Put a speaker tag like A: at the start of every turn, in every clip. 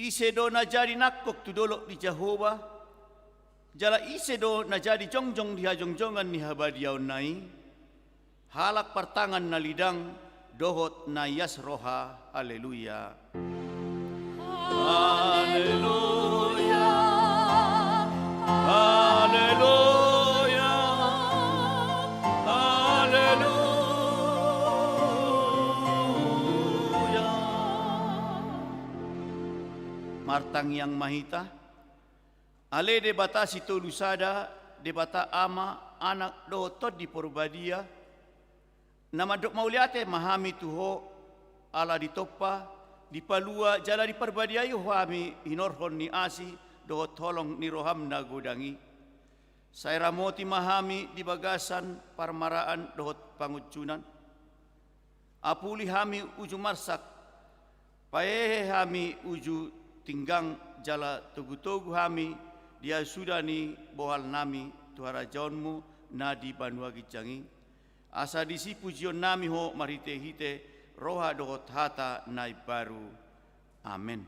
A: Isedo na jadi nakok tudolok di Jehovah. Jala isedo na jadi jongjong di hajongjongan ni habadiaw nai. Halak pertangan na lidang dohot na yasroha. Haleluya. Haleluya. Haleluya. Haleluya. Martang yang mahita, ale debata sito lusada, debata ama, anak dotot di porbadia, nama dok mauliate mahami tuho, ala di topa, di palua, jala di perbadia yuhami, hinorhon ni asi, dohot holong ni roham na godangi. Saya ramoti mahami di bagasan, parmaraan dohot pangucunan. Apuli hami uju marsak, paehe hami uju tinggang jala tugu-tugu hami dia sudah ni bohal nami tuhara jaunmu na di Banua Gicangi asa disi pujion nami ho marite hite roha dohot hata nai baru. Amin.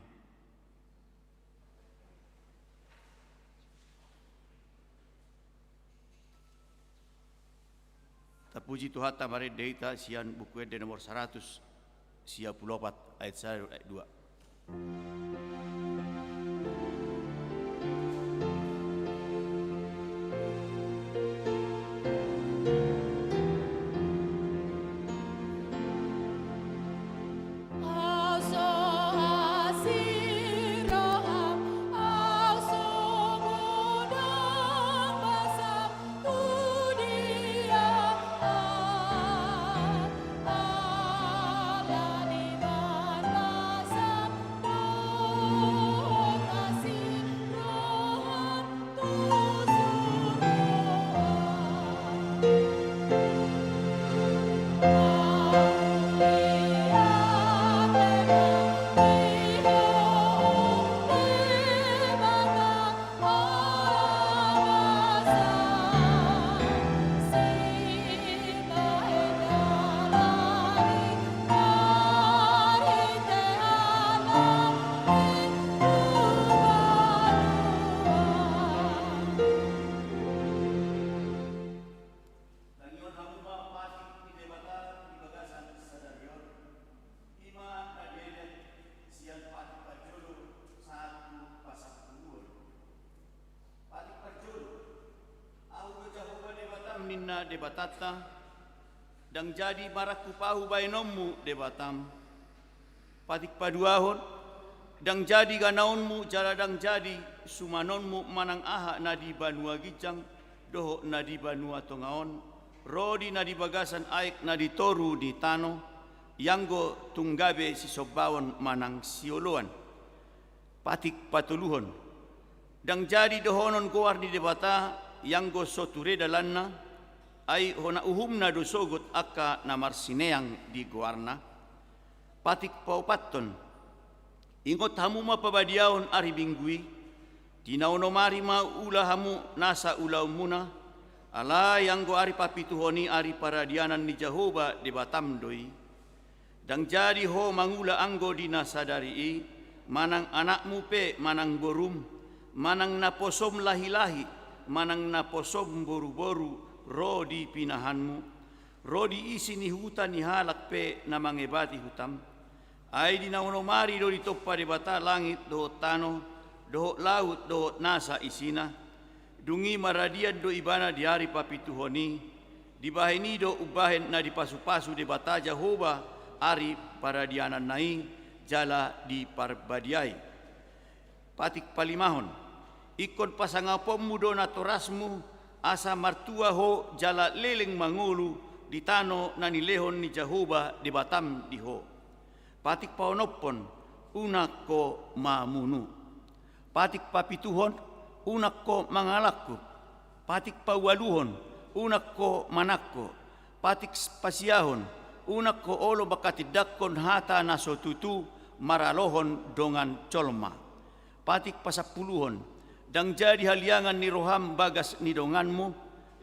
A: Tapuji Tuhan tamare deita sian buku ede nomor 100 sia 14 ayat 1 ayat 2. Ninna debatata dang jadi maraku pahu bainommu debatam patik paduahon dang jadi ganaonmu jala dang jadi sumanonmu manang aha nadi Banua Gicang doho nadi Banua Tongaon rodi nadi bagasan aik nadi toru di tano yanggo tunggabe si sobawon manang sioloan patik patuluhon dang jadi dohonon goar di debata yanggo soture dalanna ai hona uhumna dosogot akka namar sineang di goarna patik paupaton ingot hamu mapabadiaon ari binggui tinauno mari ma ula hamu nasa ula umuna ala yang go ari papituhoni ari paradianan ni Jehovah di Batam doi dang jadi ho mangula anggo di nasadari manang anakmu pe manang borum manang naposom lahi-lahi manang naposom boru-boru rodi pinahanmu, rodi isi ni hutan ni halak pe na mangebati hutam. Ay di naunomari do di toppa de bata langit do tano, do laut do nasa isina. Dungi maradian do ibana di hari papituhoni, di bahini do ubahen na di pasu-pasu de bata Jehovah ari paradianan nai jala di parbadiai. Patik palimahon, ikon pasangapommu do natorasmu, asa martua ho jala leleng mangulu di tano na nilehon ni Jehovah di Batam di ho. Patik paonopon unak ko mamunu. Patik papituhon unak ko mangalakku. Patik pawaluhon unak ko manakko. Patik pasiahon unak ko olo bakatidakkon hata nasotutu maralohon dongan colma. Patik pasapuluhon dang jadi haliangan ni roham bagas ni donganmu,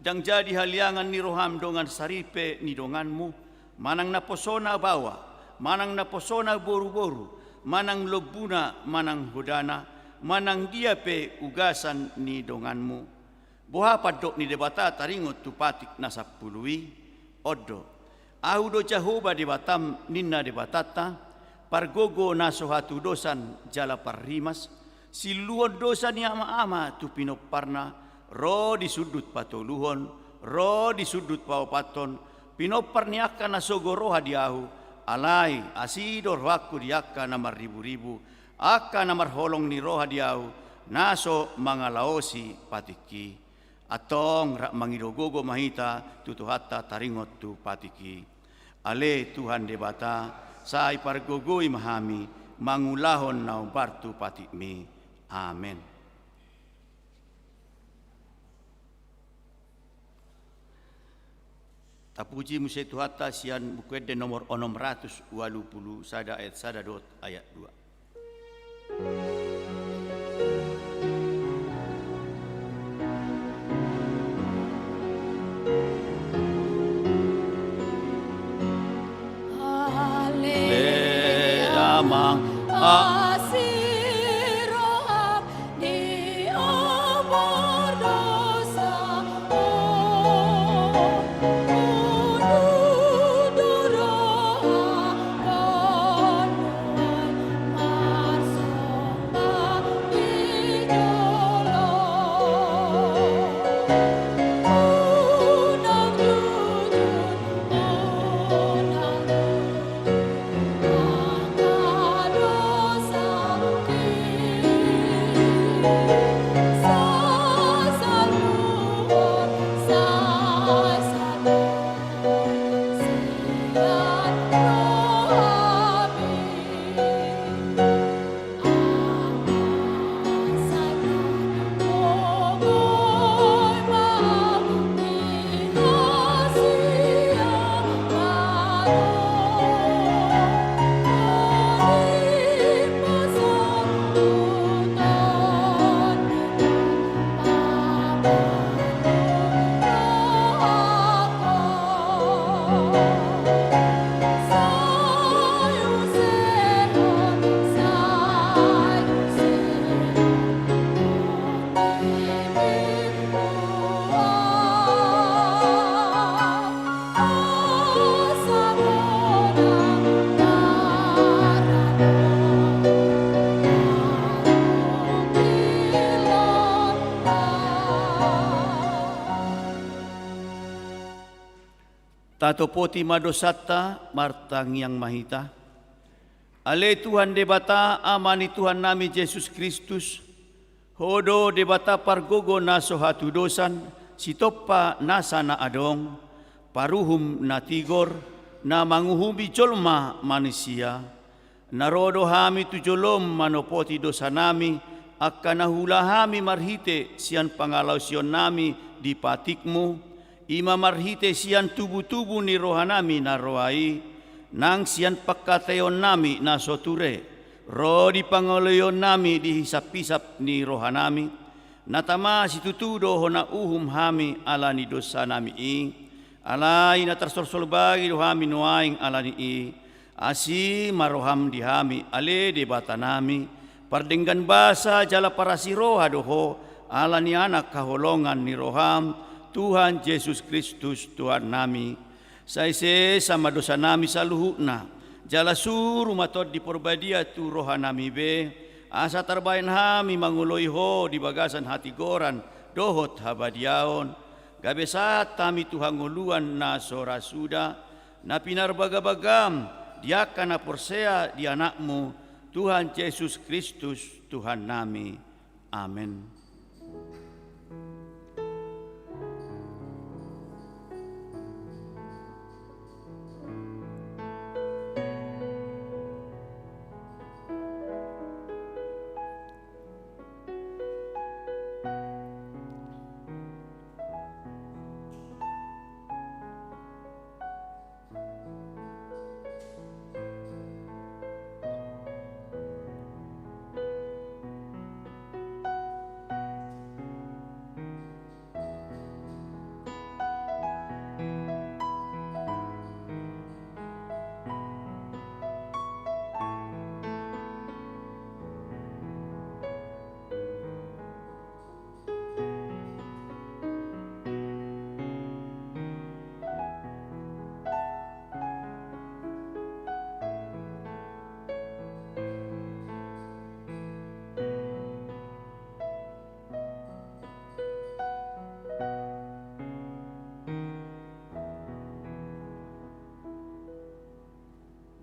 A: dang jadi haliangan ni roham dongan saripe ni donganmu, manang naposona bawa, manang naposona boru-boru, manang lobuna, manang hodana, manang dia pe ugasan ni donganmu. Boha padok ni debata taringot tu patik nasapului, odo. Ahu do Jehova debatam ninna debatata, pargogo naso hatu dosan jala parrimas, siluon dosa ni ama-ama tu pinoparna, ro di sudut patoluhon, ro di sudut paopaton, pinopar ni akka nasogoro hadiahu, alai asidor waku diakka namar ribu-ribu, akka namar holong ni roha diahu, naso mangalaosi patiki, atong rak mangidogogo mahita tutuhata taringot tu patiki. Ale Tuhan debata, sai pargogoi mahami, mangulahon na umpartu patikmi. Amen. Tapuji musai tuhata sian bukuede nomor 680 sada ayat sada dot ayat 2.
B: Asirohab di umur dosa, Ududoroha konuan marsomba ijolo, unang jujur, unang
A: Tato poti madosata martang yang mahita. Ale Tuhan debata amani Tuhan nami Yesus Kristus. Hodo debata pargogo naso hatu dosan, sitopa nasa na adong, paruhum na tigor, na manguhumi jolma manusia. Narodo hami tu jolom manopoti dosa nami, akka nahulahami marhite sian pangalaw sion nami di patikmu, ima marhite sian tubu-tubu ni rohanami na roai, nang sian pagkatayon nami na soture, ro di pangalayon nami di hisap-hisap ni rohanami, natama situtudo hona uhum hami ala ni dosa nami alai na tarsorsol bagi rohami nuaing ala ni asi maroham di hami ale debata nami, pardenggan basa jala parasi roha doho, ala ni anak kaholongan ni roham, Tuhan Yesus Kristus Tuhan nami, saise sama dosa nami saluhukna, jala suru matod di porbadia tu roha nami be, asa tarbayan hami manguloi ho di bagasan hati goran, dohot habadiaon, gabe saat tami Tuhan nguluan na sora suda, na pinarbagabagam, diaka na porsea di anakmu, Tuhan Yesus Kristus Tuhan nami. Amin.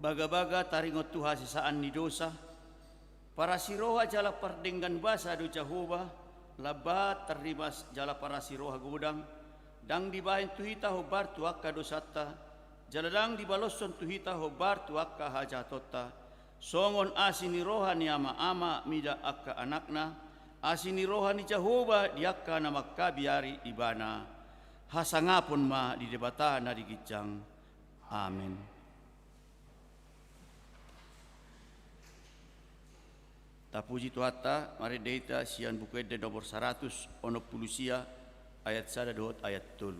A: Baga-baga taringot Tuha sisaan ni dosa, para siroha jala pardenggan basa do Jehovah, labat terribas jala para siroha gudang, dang dibahin tuhita hobar tuakka dosata, jaladang dibaloson tuhita hobar tuakka hajatota, songon asini roha ni ama-ama mida akka anakna, asini roha ni Jehovah diakka na makkabiari ibana, hasangapon ma di debata na digijang. Amin. Tapuji Tuhata, mari deita sian buku ede nomor 100 ono pulusia ayat 1 dohot ayat 3.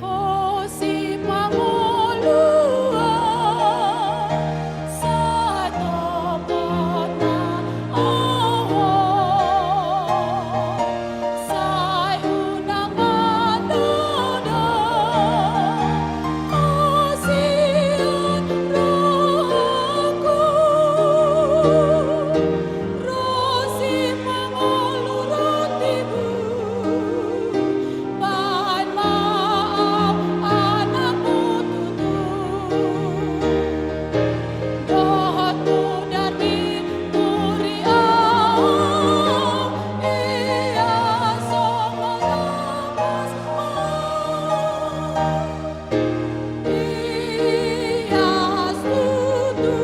B: Hosi pangulua sa topot na awo sa unang anuda hosian rohaku rosi panguluratibu bahan maaf anakmu tutu dohotmu dari muriau ia songo napas ia setutu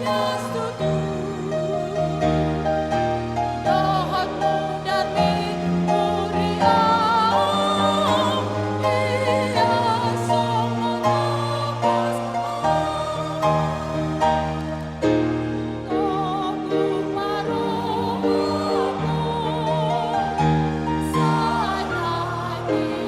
B: ia setutu dohotmu dari muriau ia songo napas Togu marohku sana anak kami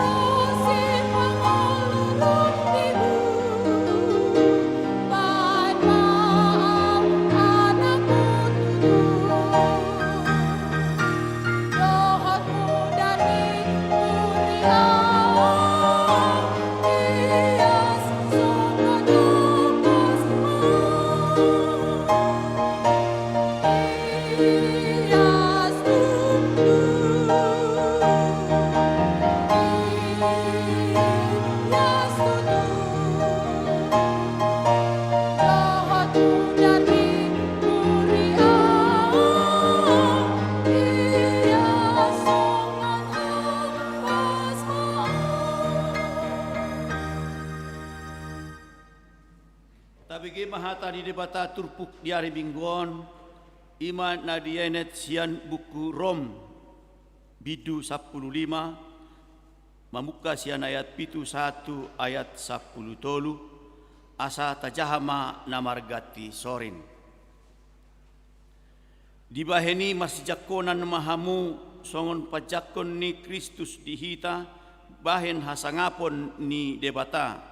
B: rosi panguluratibu bahan maaf anakmu tutu dohotmu dari muriau ia songo napas ia setutu ia setutu dohotmu dari muriau ia songo napas
A: Tabigi mahata di debata turpuk di hari mingguan, iman na dienet sian buku Rom bidu 15, mamuka sian ayat pitu 1 ayat 10 tolu, asa tajahama namargati sorin. Dibaheni masjakonan mahamu songon pajakon ni Kristus dihita, bahen hasangapon ni debata.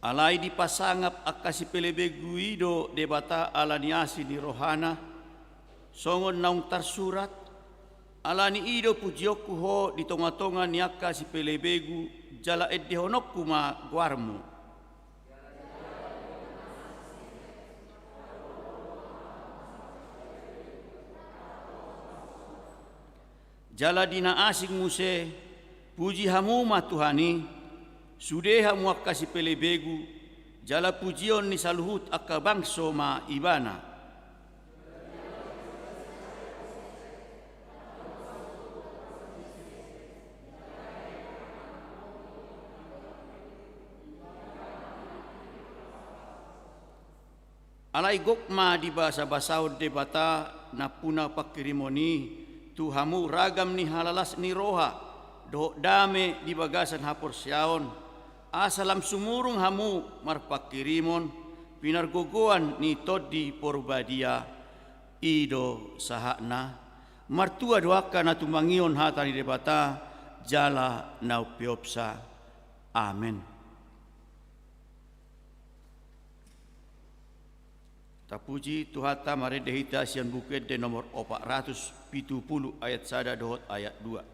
A: Alai dipasangap akasi pelebeguido debata alaniasi di rohana, songon naung tarsurat, alani ido pujioku ho di tonga-tonga niaka si pelebegu jala edehonokku ma guarmu. Jala dina asing muse, puji hamu ma Tuhani, sudeha muak kasi pelebegu, jala pujion ni saluhut akka bangso ma ibana. Alai gokma di basa-basao debata na puna pakirimoni, tuhamu ragam ni halalas ni roha, do dame di bagasan hapor siaon, asalam sumurung hamu marpakirimon, pinargogoan ni todi porbadia ido sahakna martua doaka na tumangion hata ni debata jala naupiopsa. Amen. Tapuji Tuhata maredehita sian bukit de nomor 470 ayat 1 dohot ayat 2.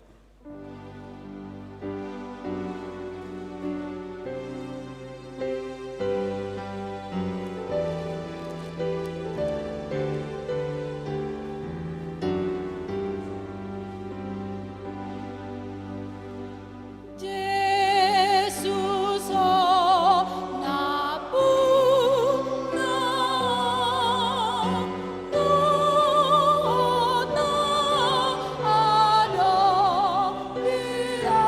B: Jesus oh napuna na adopia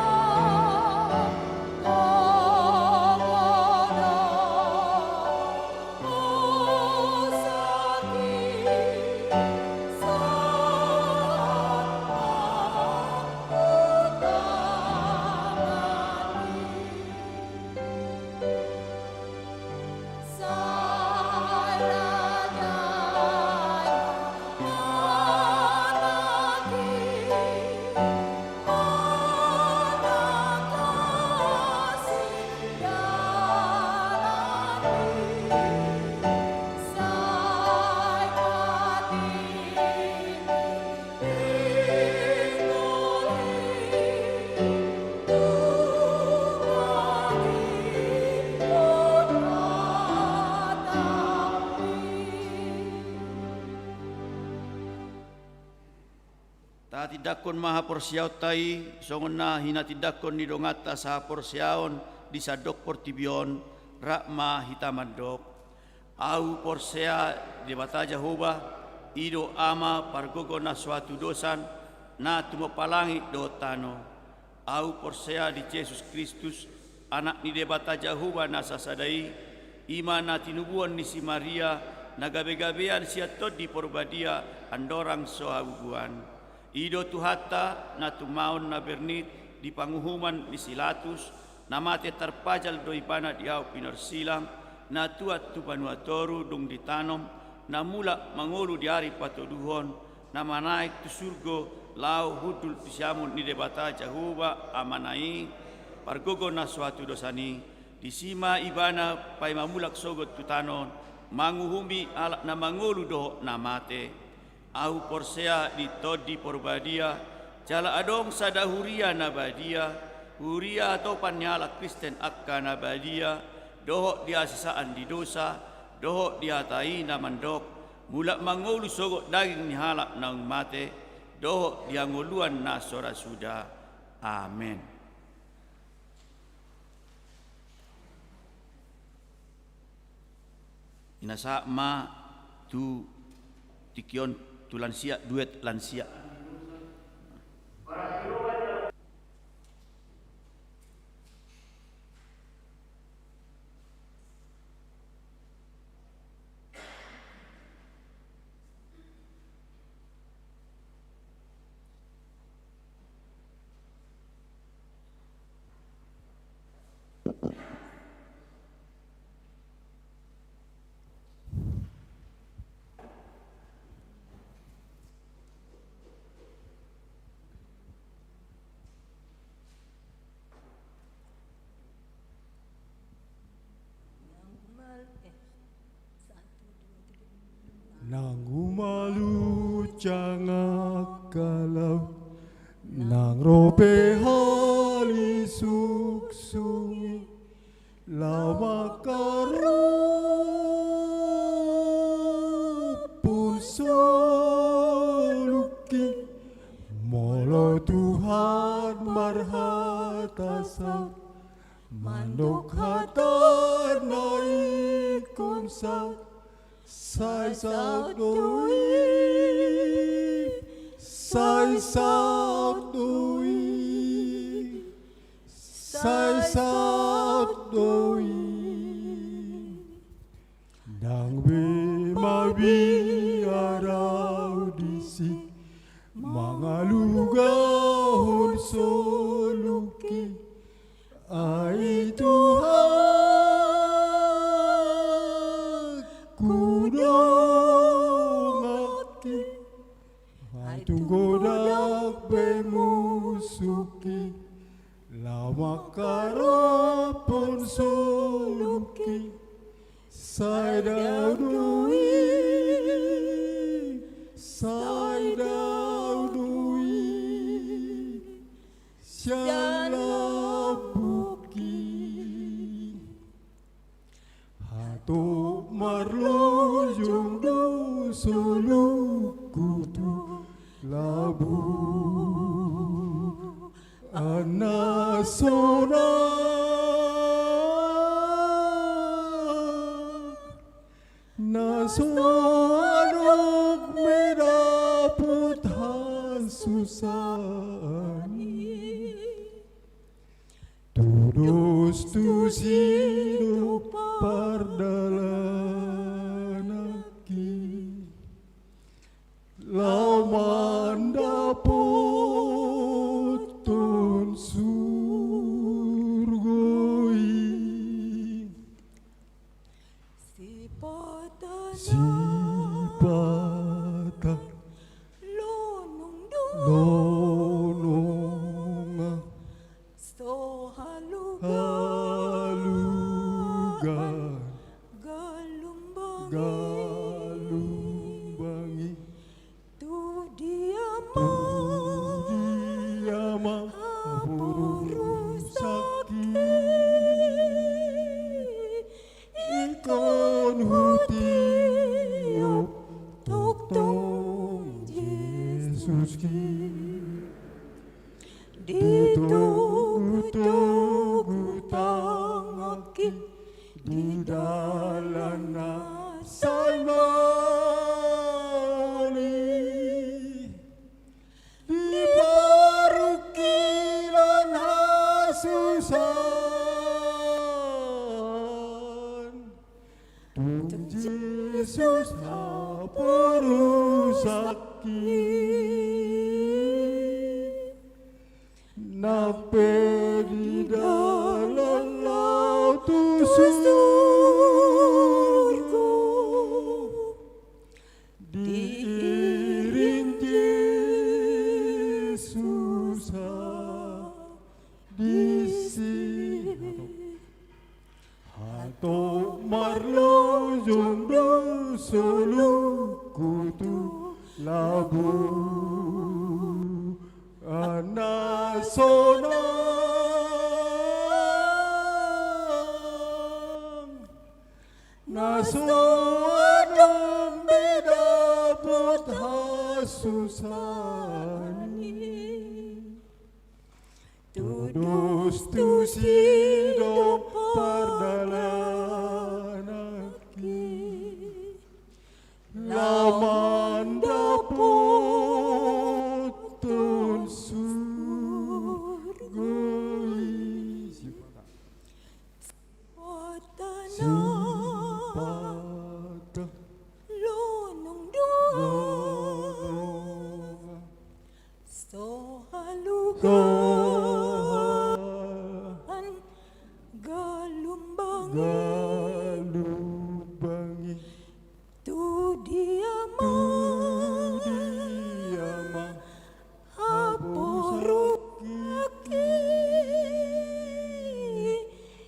A: Ta tidakon maha porsiaw tai songon na hina tidakon ni dongata sa porsiaon di sadok portibion rakma hitamandok au porsea di bata Jehova ido ama pargogo na suatu dosan na tumopalangi do tano au porsea di Yesus Kristus anak ni debata Jehova na sasadai ima na tinubuan ni si Maria na gabe-gabean siatot di porbadia andorang sohabuan ido Tuhata na tumaon na bernit di panguhuman ni Silatus na mate terpajal doi pana diau pinarsilam na tuat tu panuatoru dong ditanom na mula mangolu di hari patoduhon na manaik tu surgo lau hudul pisiamun ni debata Jehova amanai pargogo na suatu dosani disima ibana pai mamulak sogot tutanon manguhumi alak na mangolu doh na mate au porsea di todi porbadia jala adong sada huria nabadia huria atau panyala Kristen akka nabadia dohok dia sisaan di dosa dohok dia tai na mandok mulak mangolu sogok daging ni halak nang mate dohok dia ngoluan na sora sudah. Amen. Inasa ma tu tikion tu lansia duet lansia
C: Nang umalu cangak kalau nang rope hali suksungi lama karupun soluki molo Tuhan marhatasa manok hatan naikun sa sai sao đôi sai sao đôi sai sao đôi đang về mà bi arau disi mangalugahon soluki ai Tuhan kudongaki Hai tunggodak bemusuki Lama karapon soluki Sai daudui Sai daudui Syalabuki Hatu marlujung du suluku tu labu Anasona Nasoanok medaput hasusani Tudus tu hidup pardalanaki Laman dapotun surgoi Sipata lononga halugan galumbangi Tudiama sakit Ikon hutiup Tong Yesus ki Ditugu tangaki Di dalam nasalmani Di parukilan hasusan Tung Yesus haporusaki Nape di dalam laut surga Diiring Yesus disi Hato marlojong suluku tu labu Nasoanong medapot hasusani Tudus tu hidup pardalanaki Laman dapotun surgoi Sipata lononga galumbangi Tudiama haporukaki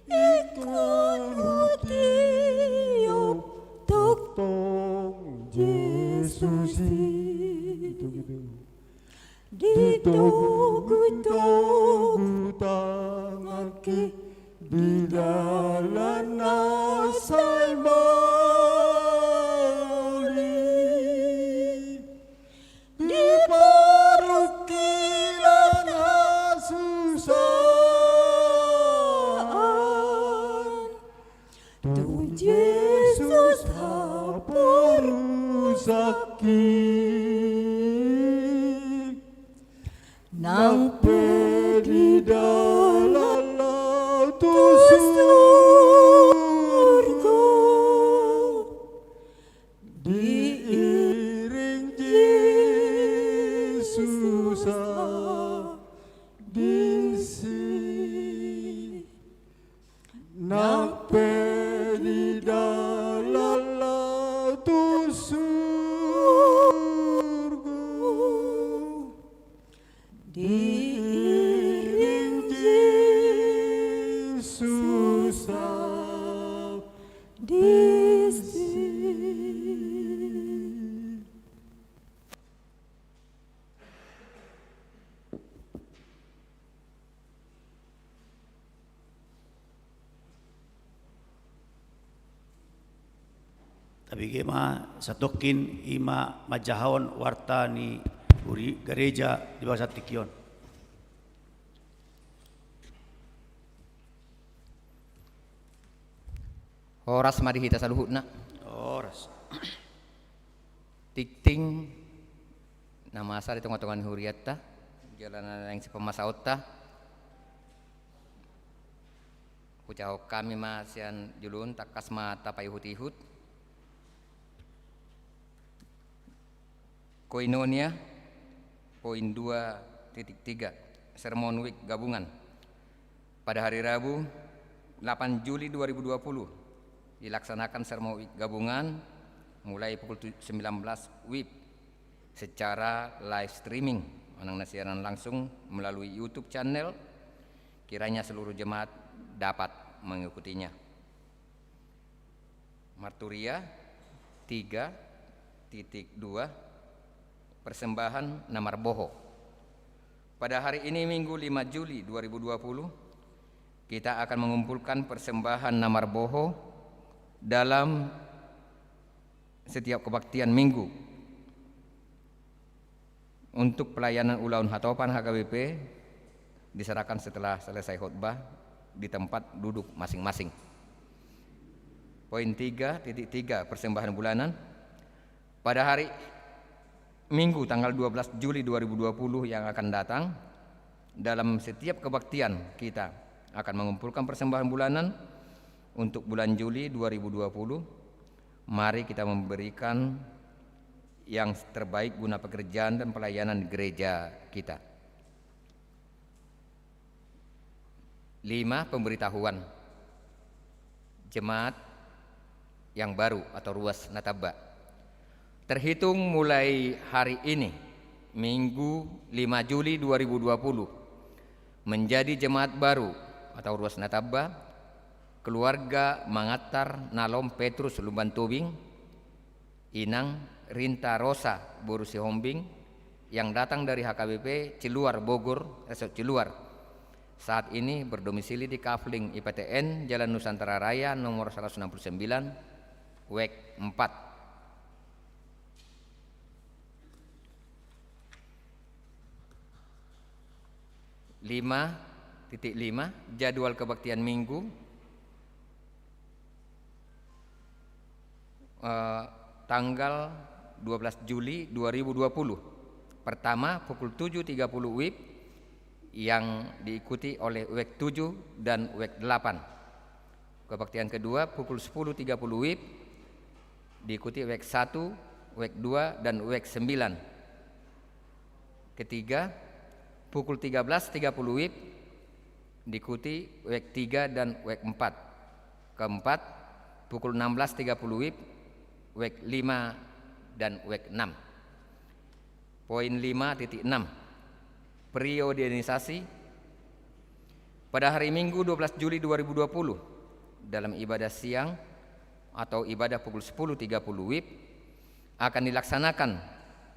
C: Ikon hutiup Tong Yesus itu gitu Ditugu tangaki di dalam nasalmani Di parukilan hasusan Tuh Yesus haporusaki Nape di dalam laut surga Diiring Yesus disi Nape di dalam
A: Abigema satokin ima majahon warta ni uri gereja di bawah tikion.
D: Horas madihita saluhutna.
A: Oras.
D: Tikting nama asal di tengah-tengah huriatta jalanan yang sepemasautta kucau kami masian julun takas mata payuhut-ihut koinonia poin 2.3 sermon week gabungan pada hari Rabu 8 Juli 2020 dilaksanakan sermon week gabungan mulai pukul 19 WIB secara live streaming siaran langsung melalui YouTube channel. Kiranya seluruh jemaat dapat mengikutinya. Marturia 3.2 persembahan Namar Boho. Pada hari ini Minggu 5 Juli 2020 kita akan mengumpulkan persembahan Namar Boho dalam setiap kebaktian minggu untuk pelayanan ulaun hatopan HKBP diserahkan setelah selesai khotbah di tempat duduk masing-masing. Poin 3.3 persembahan bulanan pada hari Minggu tanggal 12 Juli 2020 yang akan datang dalam setiap kebaktian kita akan mengumpulkan persembahan bulanan untuk bulan Juli 2020. Mari kita memberikan yang terbaik guna pekerjaan dan pelayanan gereja kita. 5. Pemberitahuan jemaat yang baru atau ruas Nataba. Terhitung mulai hari ini Minggu 5 Juli 2020 menjadi jemaat baru atau ruas Nataba keluarga Mangatar Nalom Petrus Lumban Tubing Inang Rinta Rosa Borusi Hombing yang datang dari HKBP Ciluar Bogor, Ciluar. Saat ini berdomisili di Kafling IPTN Jalan Nusantara Raya nomor 169 WEK 4. 5.5 jadwal kebaktian minggu tanggal 12 Juli 2020. Pertama pukul 7.30 WIB yang diikuti oleh WEK 7 dan WEK 8. Kebaktian kedua pukul 10.30 WIB diikuti WEK 1, WEK 2 dan WEK 9. Ketiga pukul 13.30 WIB diikuti WEK 3 dan WEK 4. Keempat pukul 16.30 WIB WEK 5 dan WEK 6. Poin 5.6 periodisasi pada hari Minggu 12 Juli 2020 dalam ibadah siang atau ibadah pukul 10.30 WIB akan dilaksanakan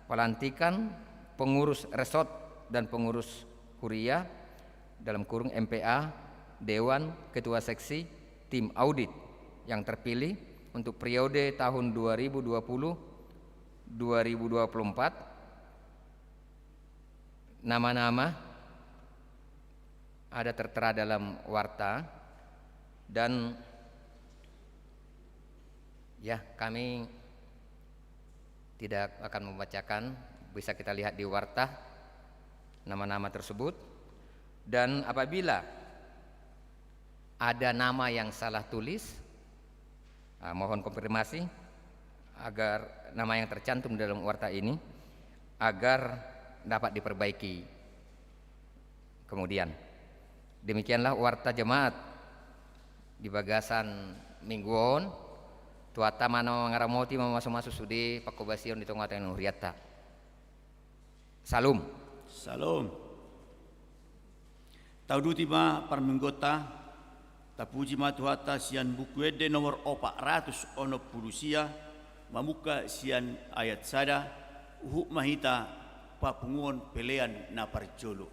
D: pelantikan pengurus resort dan pengurus kuria dalam kurung MPA, Dewan, Ketua Seksi, Tim Audit yang terpilih untuk periode tahun 2020-2024. Nama-nama ada tertera dalam warta dan ya kami tidak akan membacakan, bisa kita lihat di warta nama-nama tersebut. Dan apabila ada nama yang salah tulis, mohon konfirmasi agar nama yang tercantum dalam warta ini agar dapat diperbaiki kemudian. Demikianlah warta jemaat di bagasan mingguon tuata mano ngaramoti masuk-masuk sudi pakobasion di tengah tengah huriata. Salum.
A: Salam. Tauduti ma parminggota tapuji matuhata sian buku ede nomor 400 ono pulusia mamuka sian ayat sada uhuk mahita papunguon pelean na parjolo.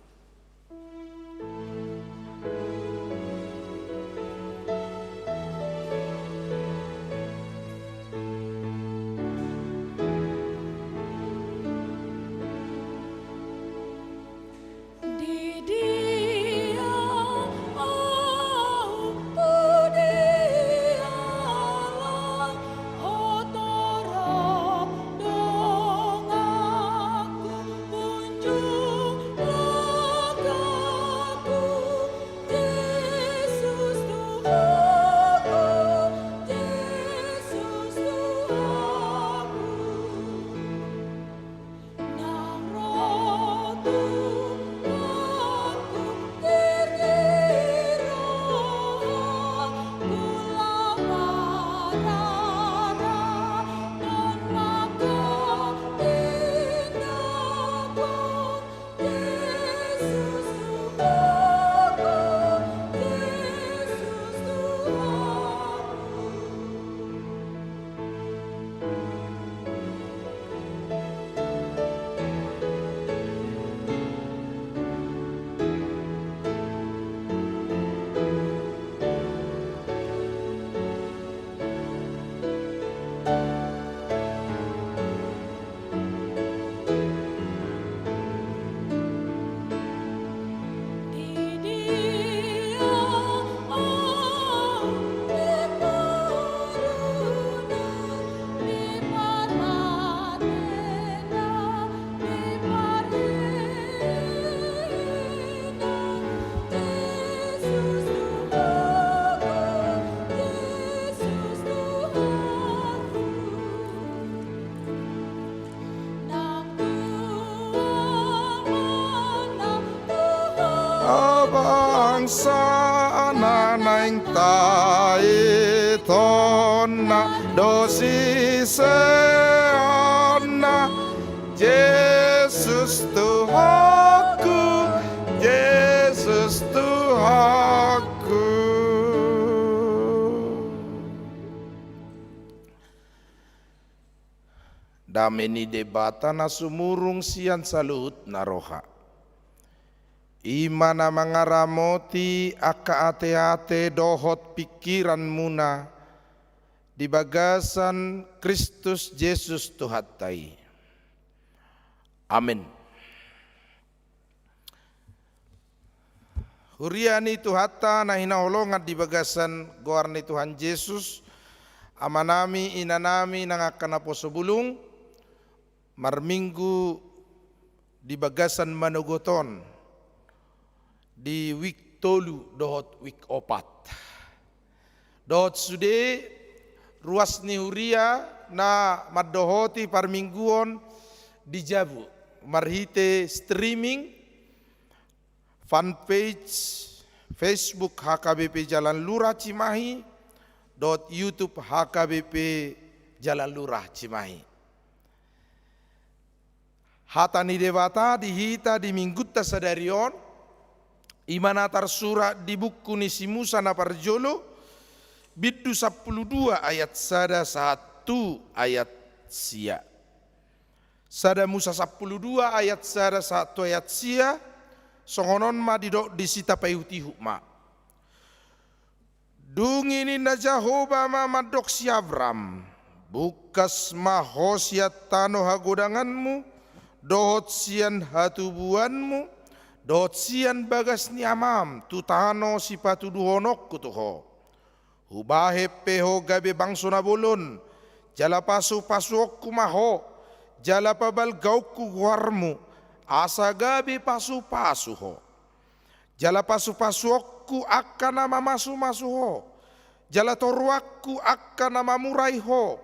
E: bangsa nanaing taitona dosi seana Yesus Tuhanku, Yesus Tuhanku. Dameni debata na sumurung sian salut na roha. Imana mangaramoti aka ate-ate dohot pikiran muna di bagasan Kristus Yesus Tuhatai. Amin. Huriani Tuhata na hinaholongan di bagasan goarni Tuhan Yesus amanami inanami nangakana po subulung marminggu di bagasan Manogoton di week tolu dohot week opat dohot sude ruas ni huria na madohoti parmingguon di Jabu marhite streaming fanpage Facebook HKBP Jalan Lurah Cimahi .YouTube HKBP Jalan Lurah Cimahi. Hatani dewata dihita di minggutta sadarion imana tarsura di buku nisi Musa na parjolo biddu 12 ayat sada 1 ayat sia. Sada Musa 12 ayat sada 1 ayat sia songonon ma didok disita payuti hukma. Dungini na Jehovah ma madok si Abram bukas ma hosiat tano hagodanganmu dohot sian hatubuanmu dohot sian bagas ni amam tutano si patuduhonok kutuho hubahe peho gabe bangso na bolon jala pasu pasuok kumaho jala pabal gaukku guarmu asa gabe pasu pasuho jala pasu pasuokku akka nama masu masuho jala toruakku akka nama muraiho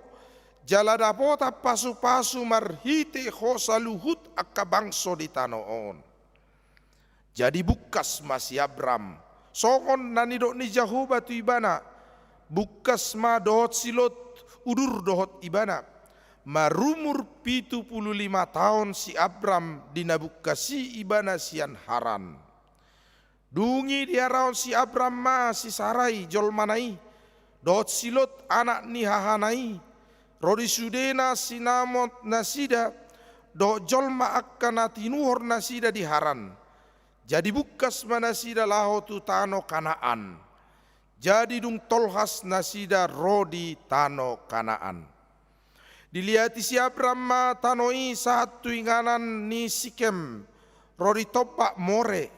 E: jala dapota pasu-pasu marhite ho saluhut akka bangso di tanoon. Jadi bukas masih Abram. Songon nanidok ni Jehovah tu ibana. Bukas ma dohot silot udur dohot ibana. Marumur 75 tahun si Abram dinabukasi ibana sian Haran. Dungi dia raon si Abram ma si Sarai jolmanai. Dohot silot anak ni hahanai. Rodi sudena sinamot nasida do jolma akkana tinuhor nasida di Haran. Jadi bukas manasida laho tu tano Kanaan. Jadi dung tolhas nasida rodi tano Kanaan. Dilihat si Abram ma tanoi satu inganan ni Sikem rodi topak more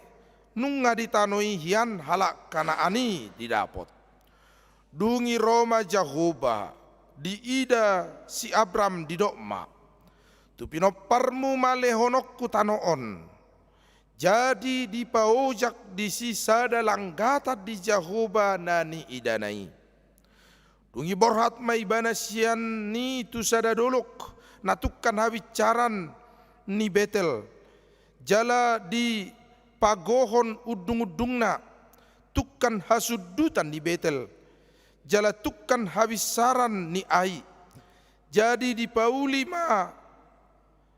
E: nunga di tanoi hian halak Kanaani didapot. Dungi Roma Jehovah di ida si Abram di dokma tu pinoparmu malehonokku tanoon jadi di paojak di sisa langgata di Jehovah nani idanai dungi borhat mai banasian ni tu sada dolok natukan habicaran ni Betel jala di pagohon udung-udungna tukan hasudutan di Betel jala tukan habisaran ni ai. Jadi di pauli ma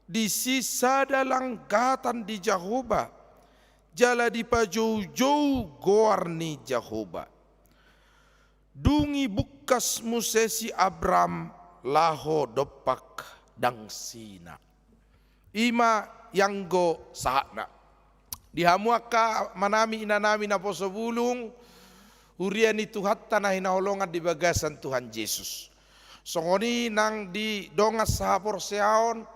E: di sisa langgatan di Jehovah. Jala di pajou-jou goar ni Jehovah. Dungi bukas musesi Abram laho dopak dang sina. Ima yanggo sahana. Dihamuaka manami inanami na posobulung urian itu hatta na hinaholongan di bagasan Tuhan Yesus. Songoni nang di dongas sahapor seaon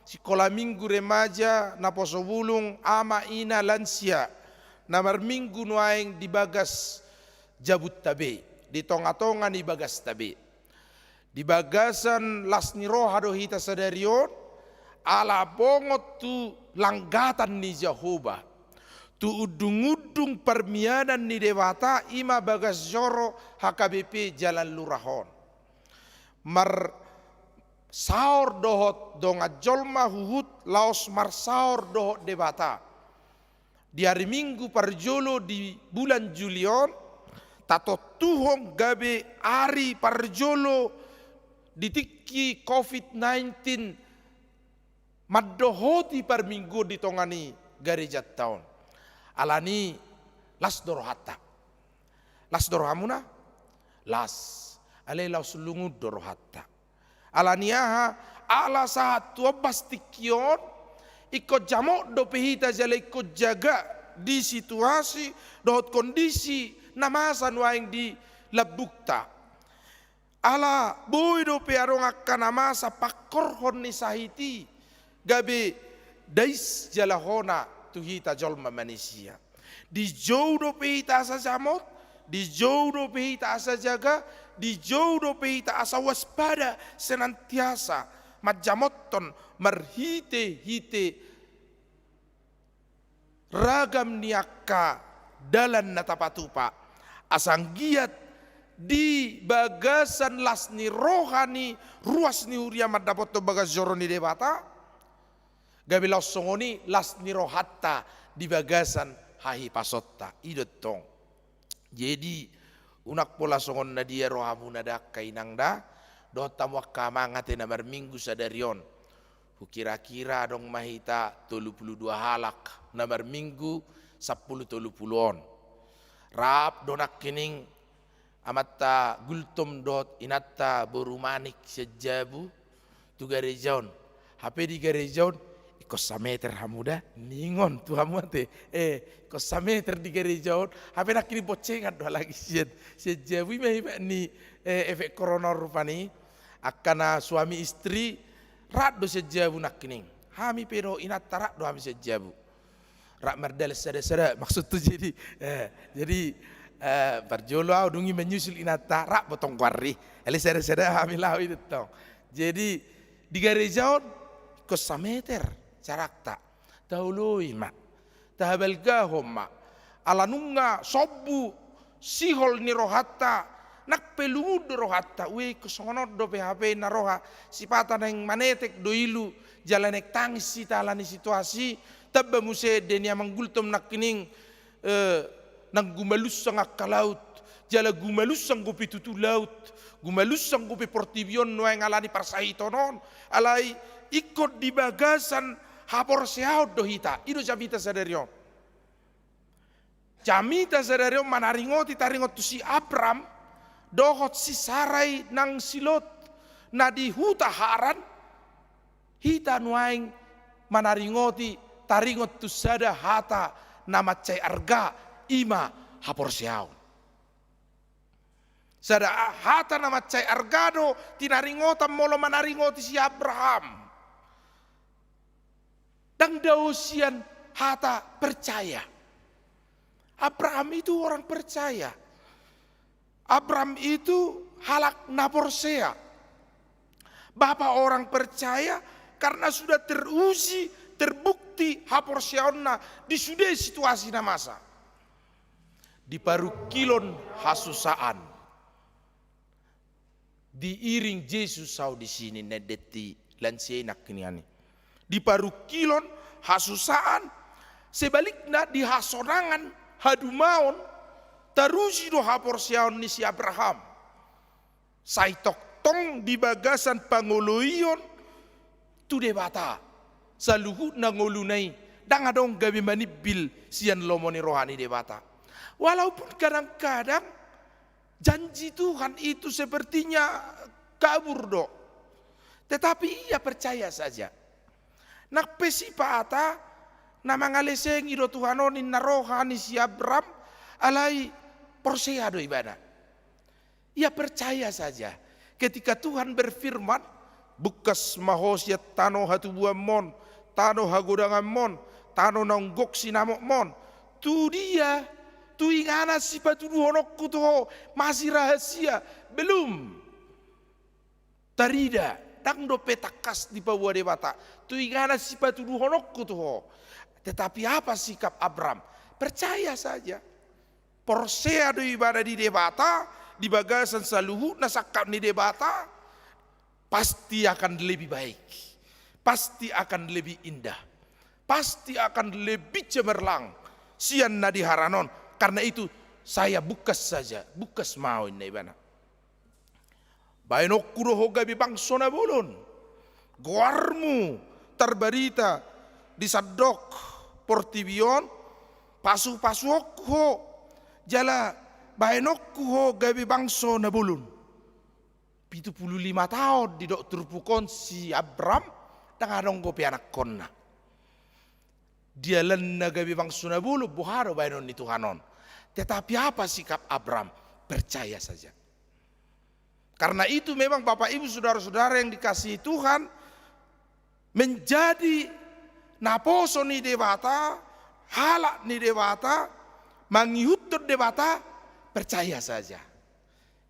E: sikola minggu remaja na posobulung ama ina lansia namar minggu nuaing di bagas Jabut Tabe di tonga-tonga di bagas Tabe. Di bagasan lasni roha dohita sadarion ala bongot tu langgatan ni Jehovah. Tu udung-udung permianan ni dewata ima bagas joro HKBP Jalan Lurahon. Mar saur dohot donga jolma huhut laos mar saur dohot dewata. di hari Minggu parjolo di bulan Julion, tato tuhong gabe hari parjolo ditiki COVID-19 maddohoti par minggu ditongani gereja tahun. Alani las dorohata. Las dorohamuna? Las. Alela sulungu dorohata. Alaniaha ala saat tuabas tikion ikut jamok do pehita jala ikut jaga di situasi dohot kondisi namasan waing di labukta. Ala boy do pearong akan namasa pakor honi sahiti gabe dais jala hona tuhita jolma manusia. Di jauh do pehita asa jamot, di jauh do pehita asa jaga, di jauh do pehita asa waspada senantiasa majamoton marhite-hite ragam niaka dalan natapatupa asang giat di bagasan lasni rohani ruas ni huria madapot to bagas joroni debata gabilau songoni lasni rohatta di bagasan hahi pasotta idotong. Jadi unak pola songon nadia rohamu nadak kainangda dota wakka mangate namar minggu sadarion. Kira-kira dong mahita 32 halak namar minggu 10-30-on. Rap donak kining amatta gultum dot inatta borumanik sejabu tu garejaon. HP di garejaon ikos sameter hamuda ningon tu hamute ikos sameter di garejaon. HP nak kini bocengan doa lagi sejabu ni efek corona rupani akana suami istri rak do sejabu nak kining. Hami pero inatta rak do hami sejabu. Rak merdal sada-sada maksud tu jadi parjolo dungi menyusul inata rak potong kuari. Eli sada-sada hami lau itu tong. Jadi di garejaon kos sameter carakta. Taului mak. Tahabal gahom mak. Alanunga sobu sihol ni rohata. Nak pelumud rohata. Weh kesongonot do PHP na roha. Sipata neng manetek do ilu. Jalanek tangis sita alani situasi. Tabba muse denia manggultom nak kining nang gumalus sang laut. Jala gumalus sang gopi tutu laut. Gumalus sang gopi portibion noeng alani parsahitonon. Alai ikut di bagasan hapor sehaut dohita. Ido jamita sadarion. Jamita sadarion manaringoti taringot tu si Abram. Dohot si Sarai nang silot. Nadi huta haran. Hita nuaing manaringoti taringot tu sada hata nama cai arga ima hapor siaun. Sada hata nama cai argado tinaringota molo manaringoti si Abraham. Dang dausian hata percaya. Abraham itu orang percaya. Abraham itu halak naporsea. Bapak orang percaya karena sudah teruji, terbukti haporsiaonna di sudah situasi na masa. Di paru kilon hasusaan. Diiring Yesus sau di sini nedeti lansienak kiniani. Di paru kilon hasusaan sebaliknya di hasonangan hadumaon tarusi do haporsiaon ni si Abraham. Saitok tong di bagasan pangoloion tu debata. Saluhut na ngolunay dang adong gabi manibil sian lomoni rohani debata. Walaupun kadang-kadang janji Tuhan itu sepertinya kabur do. Tetapi ia percaya saja. Nak pesi paata na mangaleseng ido Tuhanon na rohani si Abraham alai porsea do ibadah. Ia percaya saja. Ketika Tuhan berfirman, bukas mahosiat tano hatubuan mon, tano hagodangan mon, tano nanggok sinamok mon. Tu dia, tu ingana si patuduhonokku tuho masih rahasia, belum. Tarida, tang do petakas di bawah debata. Tu ingana si patuduhonokku tuho. Tetapi apa sikap Abraham? Percaya saja. Porsea do ibadah di debata, di bagasan saluhu nasakap ni debata, pasti akan lebih baik, pasti akan lebih indah, pasti akan lebih cemerlang sian na di haranon. Karena itu saya bukas saja, bukas mau ini bana. Bainok kudo hoga bibang sona bulun. Guarmu terberita di sadok portibion pasu-pasuk ho jala bainok ho gabi bangso na bulun. 75 tahun di dokter pukon si Abram dangadong go pianak konna. Dia lenna gabi bangso na bulun buharo bainon ni Tuhanon. Tetapi apa sikap Abram? Percaya saja. Karena itu memang Bapak Ibu saudara-saudara yang dikasihi Tuhan, menjadi naposo ni dewata, halak ni dewata, mangihutut dewata, percaya saja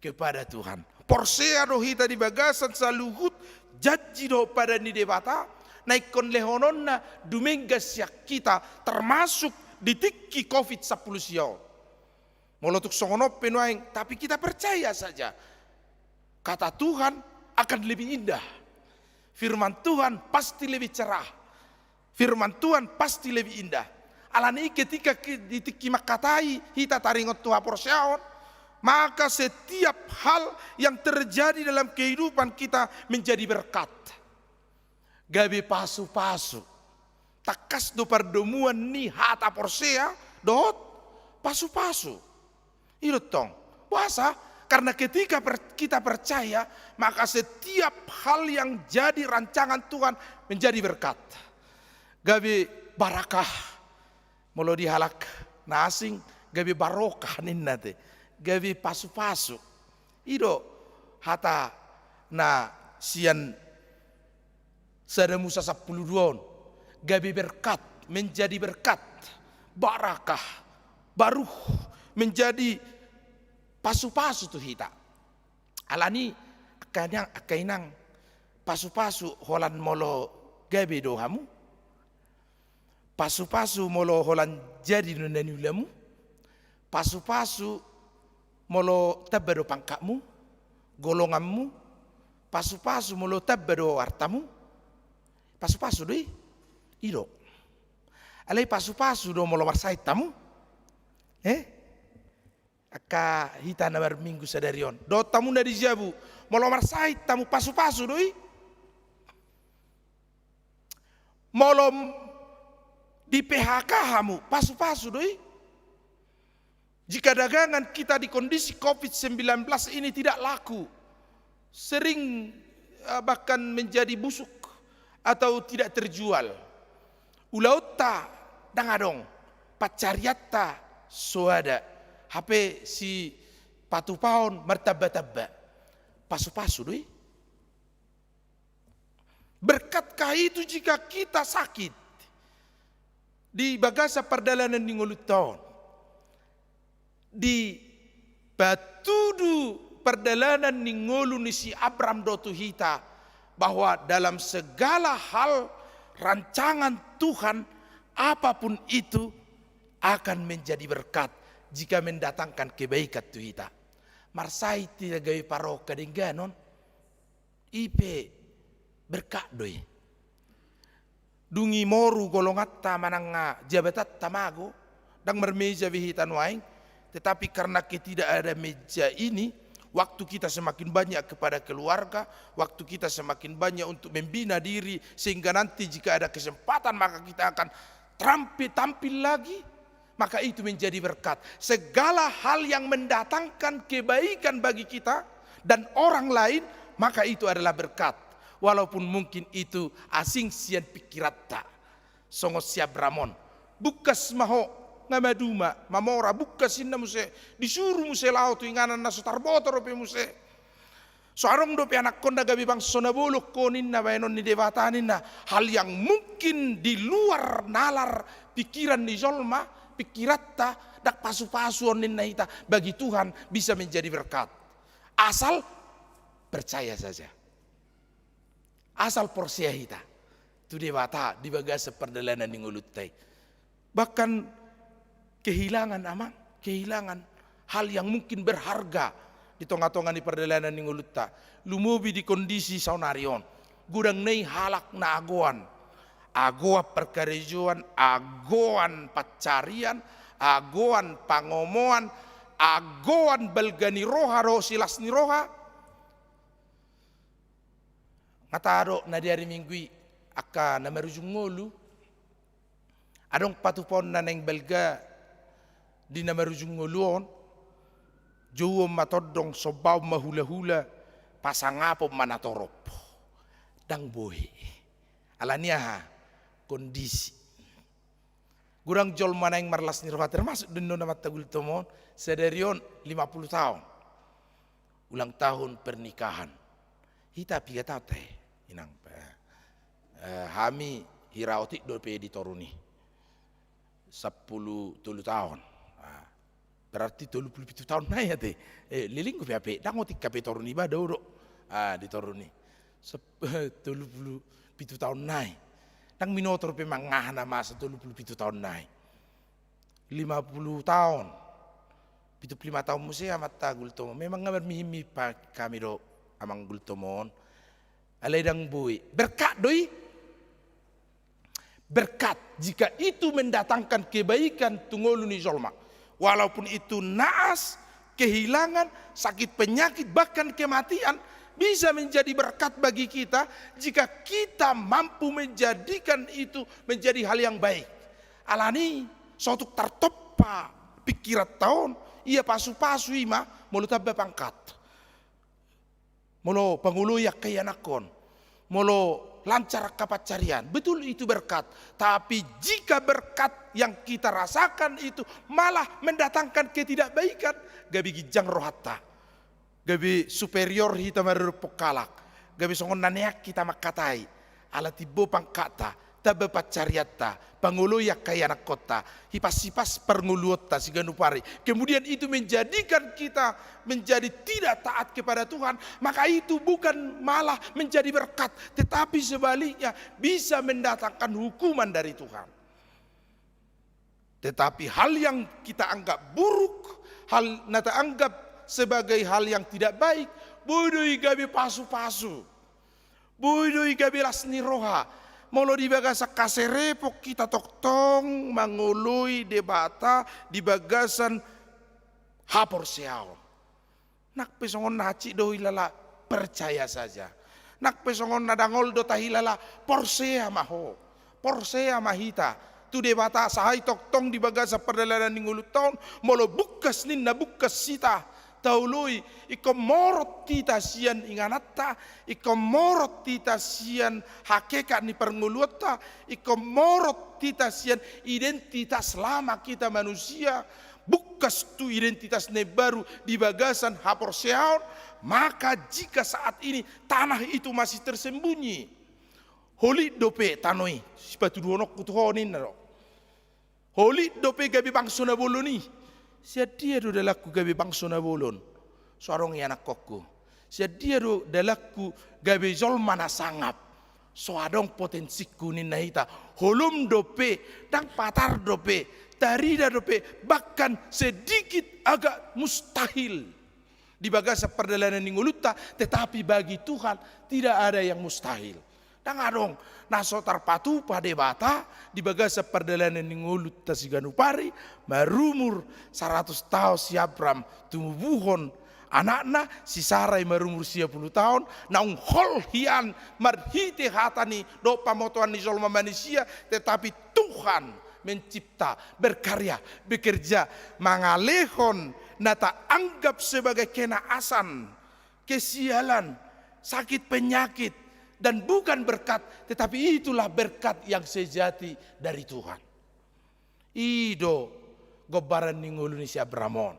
E: kepada Tuhan. Porsea do hita di bagasan saluhut, janji do pada ni dewata, naikon lehononna dumengga siak kita termasuk ditikki COVID-10 siau. Molotuk songonop penuaing, tapi kita percaya saja. Kata Tuhan akan lebih indah. Firman Tuhan pasti lebih cerah. Firman Tuhan pasti lebih indah. Alani ketika ditiki makatai hita taringot Tuhan porseaon, maka setiap hal yang terjadi dalam kehidupan kita menjadi berkat. Gabe pasu-pasu. Takas do perdomuan ni hata porsea dot pasu-pasu. Itu tong. Puasa. Karena ketika kita percaya, maka setiap hal yang jadi rancangan Tuhan menjadi berkat. Gabi barakah, molo dihalak nasing, gabi barokah ninnate, gabi pasu-pasu. Ido hata na sian sadamusa 10 gabi berkat menjadi berkat, barakah, baruh menjadi pasu-pasu tu hita. Alani kainang pasu-pasu holan molo gabe do hamu. Pasu-pasu molo holan jadi nunani ulamu. Pasu-pasu molo tabbado pangkakmu, golonganmu. Pasu-pasu molo tabbado hartamu. Pasu-pasu doi ido. Alai pasu-pasu do molo warsaitamu. Aka hita na minggu sadarion. Do tamu na dijabu. Molomar sait tamu pasu-pasu doi. Molom di PHK hamu pasu-pasu doi. Jika dagangan kita di kondisi COVID-19 ini tidak laku, sering bahkan menjadi busuk atau tidak terjual. Ulauta dangadong pacariatta soada. HP si patu paon martabba-tabba. Pasu-pasu doi. Berkatkah itu jika kita sakit di bagasa perdalanan di ngulut tahun, di batudu perdalanan di ngulu ni si Abram dotu hita, bahwa dalam segala hal rancangan Tuhan apapun itu akan menjadi berkat jika mendatangkan kebaikan tu hita. Marsai tidak gawe paroka dengganon ipe berkat doi. Dungi moru golongatta mananga jabatat tamago dang mermeja bihitan waing, tetapi karena tidak ada meja ini, waktu kita semakin banyak kepada keluarga, waktu kita semakin banyak untuk membina diri, sehingga nanti jika ada kesempatan maka kita akan tampil lagi. Maka itu menjadi berkat. Segala hal yang mendatangkan kebaikan bagi kita dan orang lain, maka itu adalah berkat. Walaupun mungkin itu asing sian pikiratta. Songo siap Ramon. Bukas maho ngamaduma mamora bukas inna muse disuruh muse lao tu inganan nasu tarbotor pe muse. Soarong do pe anak konda gabi bang sonabuluk koninna baenon ni dewataninna, hal yang mungkin di luar nalar pikiran ni zolma, pikiratta dak pasu-pasu oninna hita, bagi Tuhan bisa menjadi berkat. Asal percaya saja. Asal porsia hita. Tu dewata di bagasa perdalanan ni ngulutai. Bahkan kehilangan amang, kehilangan hal yang mungkin berharga di tonga-tonga di perdalanan ni ngulutta. Lumubi di kondisi saunarion. Gudang nei halak na aguan. agoa perkarejuan, agoan pacarian, agoan pangomoan, agoan belgani roha roh silas ni roha. Ngataro na di hari minggu aka na merujung ngolu. Adong patupon na neng belga di na merujung ngoluon. Jowo matodong sobaw mahula-hula pasangapo manatorop. Dang boy. Alania ha kondisi. Gurang jol mana yang marlas ni roha termasuk dendo nama tagul tomon sederion 50 tahun. Ulang tahun pernikahan. Hita piga tau teh inang hami hirauti dope di toruni 10 tahun. Berarti 27 tahun na ya teh. Liling gue ape dangotik kape toruni ba doro. Di toruni 27 tahun nai. Nang minotor pe mangahna masa 27 tahun nai. 50 tahun. 75 tahun musia mata gultomo. Memang ngabar mihimi pa kami do amang gultomon. Alai dang bui. Berkat doi. Berkat jika itu mendatangkan kebaikan tungolu ni jolma. Walaupun itu naas, kehilangan, sakit penyakit, bahkan kematian, bisa menjadi berkat bagi kita jika kita mampu menjadikan itu menjadi hal yang baik. Alani suatu tertopa pikiran tahun, ia pasu-pasu ima mulu tabbe pangkat. Mulu pangulu yak kayanakon, mulu lancar kapacarian, betul itu berkat. Tapi jika berkat yang kita rasakan itu malah mendatangkan ketidakbaikan, gabi gijang rohata, gabi superior hita merupokalak, gabi songon naneak kita makatai, ala tibo pangkata, tabe pacariata, pangulu yak kaya anak kota, hipas-hipas pernguluota si ganupari. Kemudian itu menjadikan kita menjadi tidak taat kepada Tuhan, maka itu bukan malah menjadi berkat, tetapi sebaliknya bisa mendatangkan hukuman dari Tuhan. Tetapi hal yang kita anggap buruk, hal nata anggap sebagai hal yang tidak baik, bodoh gabi pasu-pasu, bodoh gabi lasni roha, molo di bagasa kaserepok kita toktong mangului debata di bagasan hapor seau. Nak pesongon naci do hilala percaya saja. Nak pesongon nadangol do tahilala porsea maho, porsea mahita. Tu debata sahai toktong di bagasa perdalanan ningulut tahun molo bukas ninna bukas sita. Taului ikomorot tita sian inganatta, ikomorot tita sian hakikat ni pernguluta, ikomorot tita sian identitas lama kita manusia, bukas tu identitas ne baru di bagasan hapor seaon, maka jika saat ini tanah itu masih tersembunyi, holi dope tanoi, sepatu duonok kutuhonin naro, holi dope gabi bangsona boloni. Sedia do dalaku gabe bangsona bolon sorong anak kokku. Sedia do dalaku gabe zolmana sangap. So adong potensiku ni nahita. Holum dope dan patar dope, tarida dope, bahkan sedikit agak mustahil di bagasa perdalanan ninguluta, tetapi bagi Tuhan tidak ada yang mustahil. Dan adong naso tarpatu pada bata di bagasa perdalanan ningulut tasiganupari marumur 100 tahun si Abram tumubuhon anakna si Sarai marumur 10 tahun naung hol hian marhite hatani do pamotoan ni zolma manusia, tetapi Tuhan mencipta, berkarya, bekerja, mangalehon nata anggap sebagai kenaasan, kesialan, sakit penyakit, dan bukan berkat, tetapi itulah berkat yang sejati dari Tuhan. Ido gobaran ningulu ni si Abramon.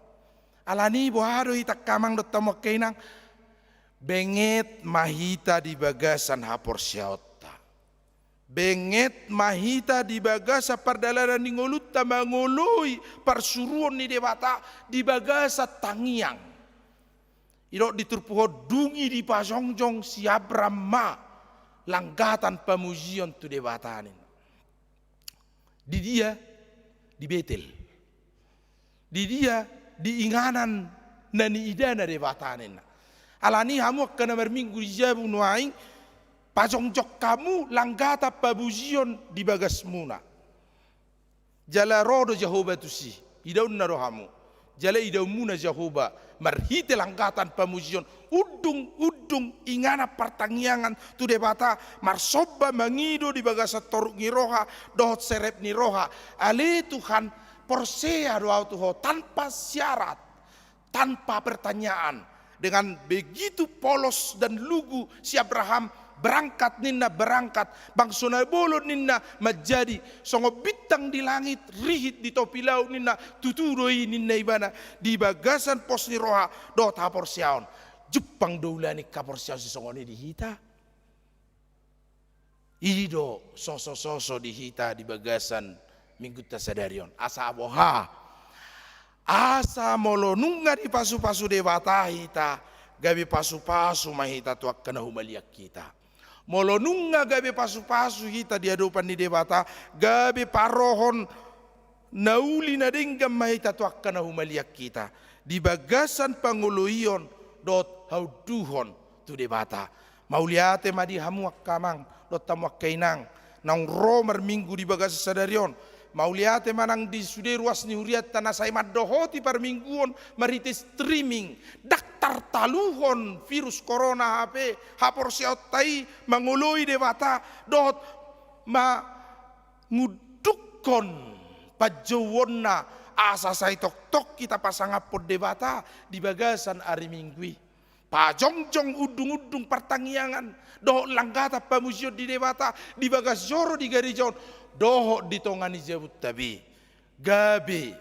E: Alani bohado hita kamang dot tamo kenang benget mahita di bagasan hapor siota. Benget mahita di bagasa perdalanan ningulu tamangului persuruan ni dewata di bagasa tangiang. Ido diturpuho dungi di pasongjong si Abrama. Langgatan pemujian tu debatanin. Di dia di Betel. Di dia di inganan nani idana debatanin. Alani hamu kena berminggu jabu nuaing pajongjok kamu langgata pabuzion di bagas muna. Jala rodo Jehovah tusi, idaun narohamu. Jala idau muna Jehovah, marhite langgatan pamuzion. Udung ingana pertangyangan tu debata marsoba mangido di bagasa toruk niroha, dohot serep niroha. Ale Tuhan porsea doa Tuhan tanpa syarat, tanpa pertanyaan. Dengan begitu polos dan lugu si Abraham berangkat bang sonabolo ninna menjadi songo bintang di langit rihit di topi laut ninna tuturoi ninna ibana di bagasan pos ni roha do tapor siaon Jepang doulani kapor siaon si songo ni di hita ido soso di hita di bagasan minggu tasadarion asa aboha asa molo nunga di pasu-pasu dewata hita gabi pasu-pasu mahita tuak kena humaliak kita. Molo nunga gabi pasu-pasu hita di hadapan di dewata gabi parohon nauli na denggam mahita tuak kena humaliak kita. Di bagasan panguluion dot hauduhon tu dewata. Mauliate madi hamuak kamang dot tamuak kainang nang romer minggu di bagasan sadarion. Mauliate manang di sude ruas ni huriat tanah saya madohoti par mingguon marite streaming daktar taluhon virus corona HP hapor siaut tai mangului dewata dot ma ngudukon pajawonna asa sai tok kita pasang apod dewata di bagasan hari minggu pajongjong udung pertangyangan doh langgata pamusio di dewata di bagas joro di garijon doho ditongani jebut tabi gabe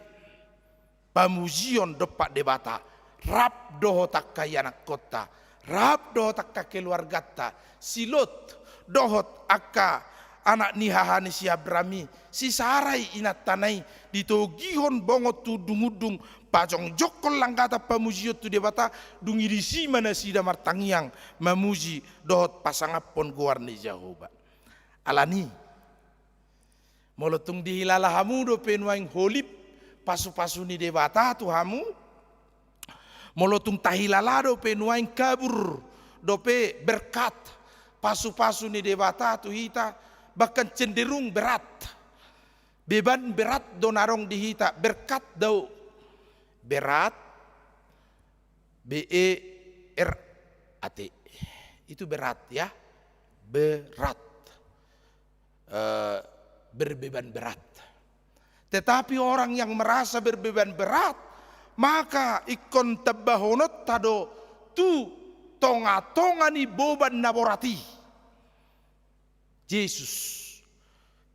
E: pamuzion depak debata rap doho tak kayana kota rap doho tak keluargata silot dohot akka anak nihahani si Abrami si Sarai inat tanai ditogihon bongot tudung-udung pajong jokol langgata pamuzion tu debata dungirisi mana si damar tangiang mamuji dohot pasangapon guarni Jehovah alani molotung dihilala hamu do penuaing holip pasu-pasu ni dewata tu hamu molotung tahilala do penuaing kabur do pe berkat pasu-pasu ni dewata tu hita bahkan cenderung berat beban berat do narong di hita berkat do berat BERAT itu berat ya berat berbeban berat. Tetapi orang yang merasa berbeban berat, maka ikon tabahonot tado tu tonga-tonga ni boban naborati. Yesus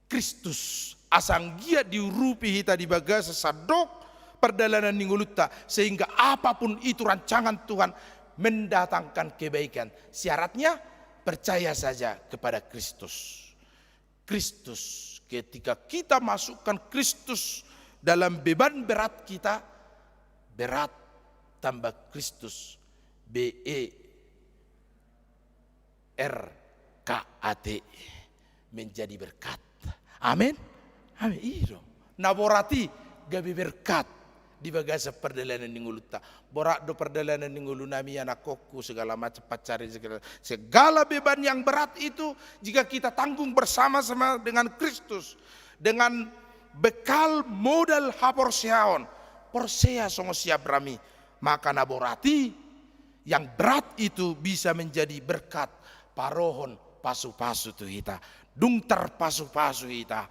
E: Kristus asang gia diurupi hita di bagasa sadok perdalanan ningguluta sehingga apapun itu rancangan Tuhan mendatangkan kebaikan. Syaratnya percaya saja kepada Kristus. Kristus. Ketika kita masukkan Kristus dalam beban berat kita, berat tambah Kristus, BERKAT menjadi berkat. Amin. Amin. Iyo. Naborati gabi berkat di bagasa perdalanan ningguluta. Borak do perdalanan ninggulu nami anak kokku segala macam pacari segala beban yang berat itu jika kita tanggung bersama-sama dengan Kristus dengan bekal modal hapor siaon porsea songo si Abrami maka naborati yang berat itu bisa menjadi berkat parohon pasu-pasu tu hita dungtar pasu-pasu hita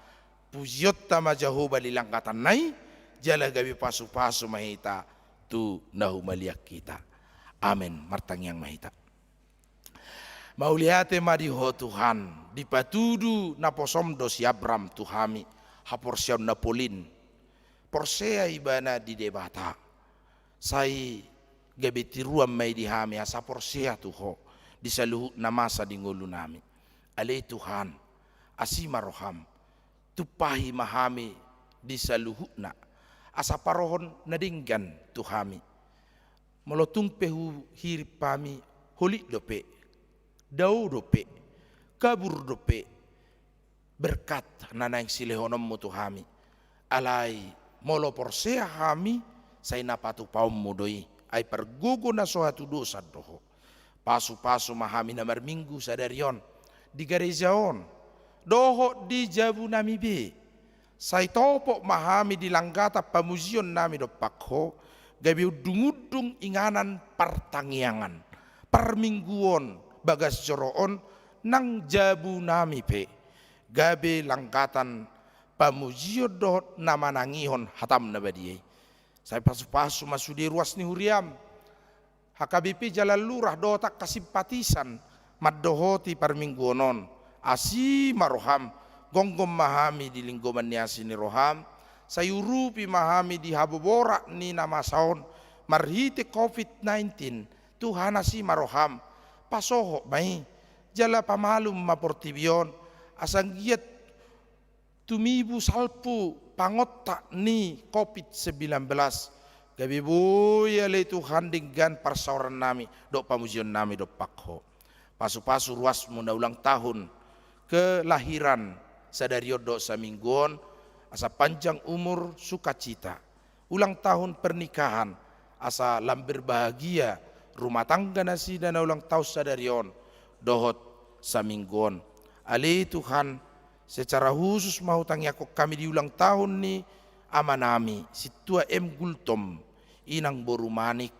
E: pujiot tama Jehovah lilangkatan nai jala gabi pasu-pasu mahita tu nahu maliak kita. Amin. Martang yang mahita. Mauliate madiho Tuhan dipatudu naposom dosi Abram Tuhami haporsiaun napolin porsea ibana di debata sai gabi tiruam mai dihami asa porsea tuho disaluhu namasa di ngulu nami ale Tuhan asima roham tupahi mahami disaluhu na asa parohon nadinggan Tuhami molotung pehu hirip pami holi dope dau dope kabur dope berkat nanaing silehonom mo Tuhami alai molo porsea hami say napatu paum mudoi ay pergugo na sohatu dosa doho pasu-pasu mahami na marminggu sadarion di gerejaon doho di jabu nami be sai topo mahami di langgata pamuzion nami do pakho gabi udung-udung inganan pertangiangan permingguon bagas joroon nang jabu nami pe gabe langgatan pamuzio do nama nangihon hatam nabadiye saya pasu-pasu masuk di ruas ni huriam HKBP Jalan Lurah dotak kasimpatisan maddohoti permingguonon asi maroham gonggom mahami di linggoman niasi ni roham sayurupi mahami di habobora ni nama saon marhite COVID-19 Tuhan asi maroham pasoho mai jala pamalum maportibion asang giat tumibu salpu pangotak ni COVID-19 gabi boya le Tuhan dengan persauran nami dok pamuzion nami dok pakho pasu-pasu ruas muna ulang tahun kelahiran sadario dok samingguon asa panjang umur sukacita ulang tahun pernikahan asa lambir bahagia rumah tangga nasi dan ulang tahun sadarion dohot samingguon ali Tuhan secara khusus mau tangi aku kami di ulang tahun ni amanami situa Gultom inang boru manik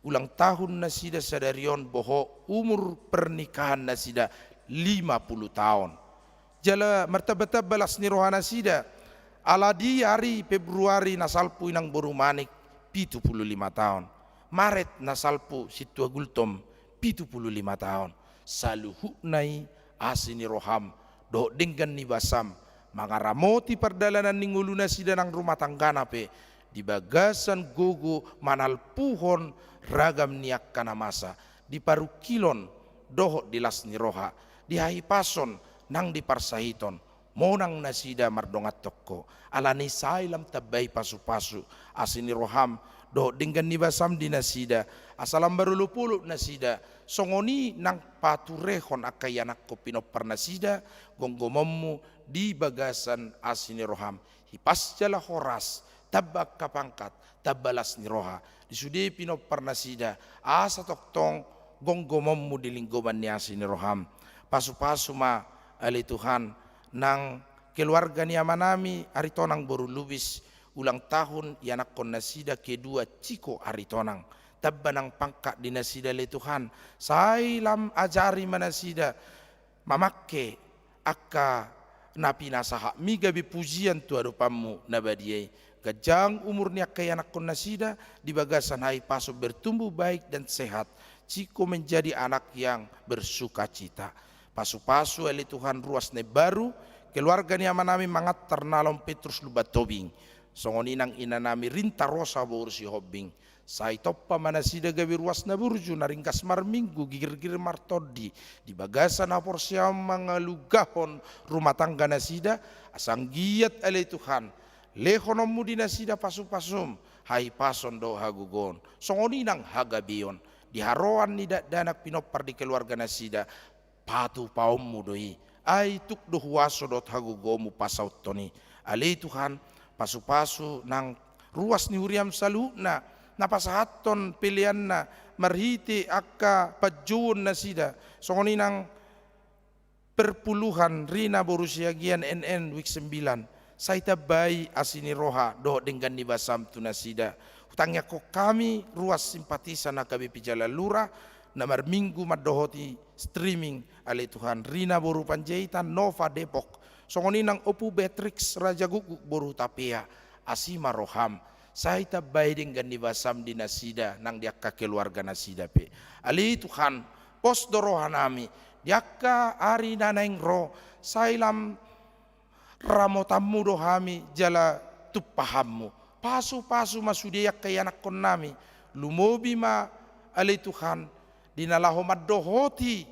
E: ulang tahun nasida sadarion boho umur pernikahan nasida 50 tahun jala martabata balas ni rohana sida aladi hari Februari nasalpu inang boru manik 75 tahun Maret nasalpu situa Gultom 75 tahun saluhu nai asini roham do dengan ni basam mangaramoti perdalanan ninguluna sida nang rumah tanggana pe di bagasan gogo manal puhon ragam niak kana masa di parukilon doho di lasni roha di haipason nang di parsahiton monang nasida mardongat toko alani sailam tabai pasu-pasu asini roham doho dengan nibasam di nasida asalam baru lupulu nasida songoni nang paturehon akayanak kopino pernasida gonggomommu di bagasan asini roham hipas jala horas tabak kapangkat tabalas ni roha disudi pino pernasida asa toktong gonggomommu di linggoman ni asini roham pasu-pasu ma ali Tuhan nang keluarga ni amanami aritonang boru lubis ulang tahun yanak kon nasida kedua ciko aritonang tabbanang pangkat di nasida le Tuhan sailam ajari manasida mamakke akka napi nasaha migabi pujian tu adopamu nabadiye gajang umurnya kaya anak kon nasida di bagasan hai paso bertumbuh baik dan sehat ciko menjadi anak yang bersuka cita pasu-pasu eli Tuhan ruas ne baru keluarga ni amanami mangat ternalom Petrus lubat tobing songoninang inanami rinta rosa borsi hobbing sai toppa manasida gabi ruas na burju naringkas marminggu gigir-gir martodi di bagasan apor siam mangalugahon rumah tangga nasida asang giat eli Tuhan lehonommu di nasida pasu-pasum hai pason do hagugon songoni nang hagabion di haroan ni danak pinopar di keluarga nasida patu paummu doi ai tuk do huaso dot hagugomu pasaut toni ali Tuhan pasu-pasu nang ruas ni huriam saluna napasahaton pilianna marhiti akka pajun nasida songoni nang perpuluhan rina borusiagian NN week 9 saita bayi asini roha doh dengan nibasam tunasida hutangnya kok kami ruas simpatisan HKBP Jalan Lurah namar minggu madohoti streaming ali Tuhan Rina boru Panjaitan Nova Depok songoni nang Opu Beatrix Raja Guguk boru Tapia asima roham saita bayi dengan nibasam di nasida nang diakka keluarga nasida pe ali Tuhan pos dorohanami diakka ari nanaing ro sailam ramotamu dohami jala tupahammu pasu-pasu masudiak kaya anak kon nami lumobi ma ali Tuhan dinalaho madohoti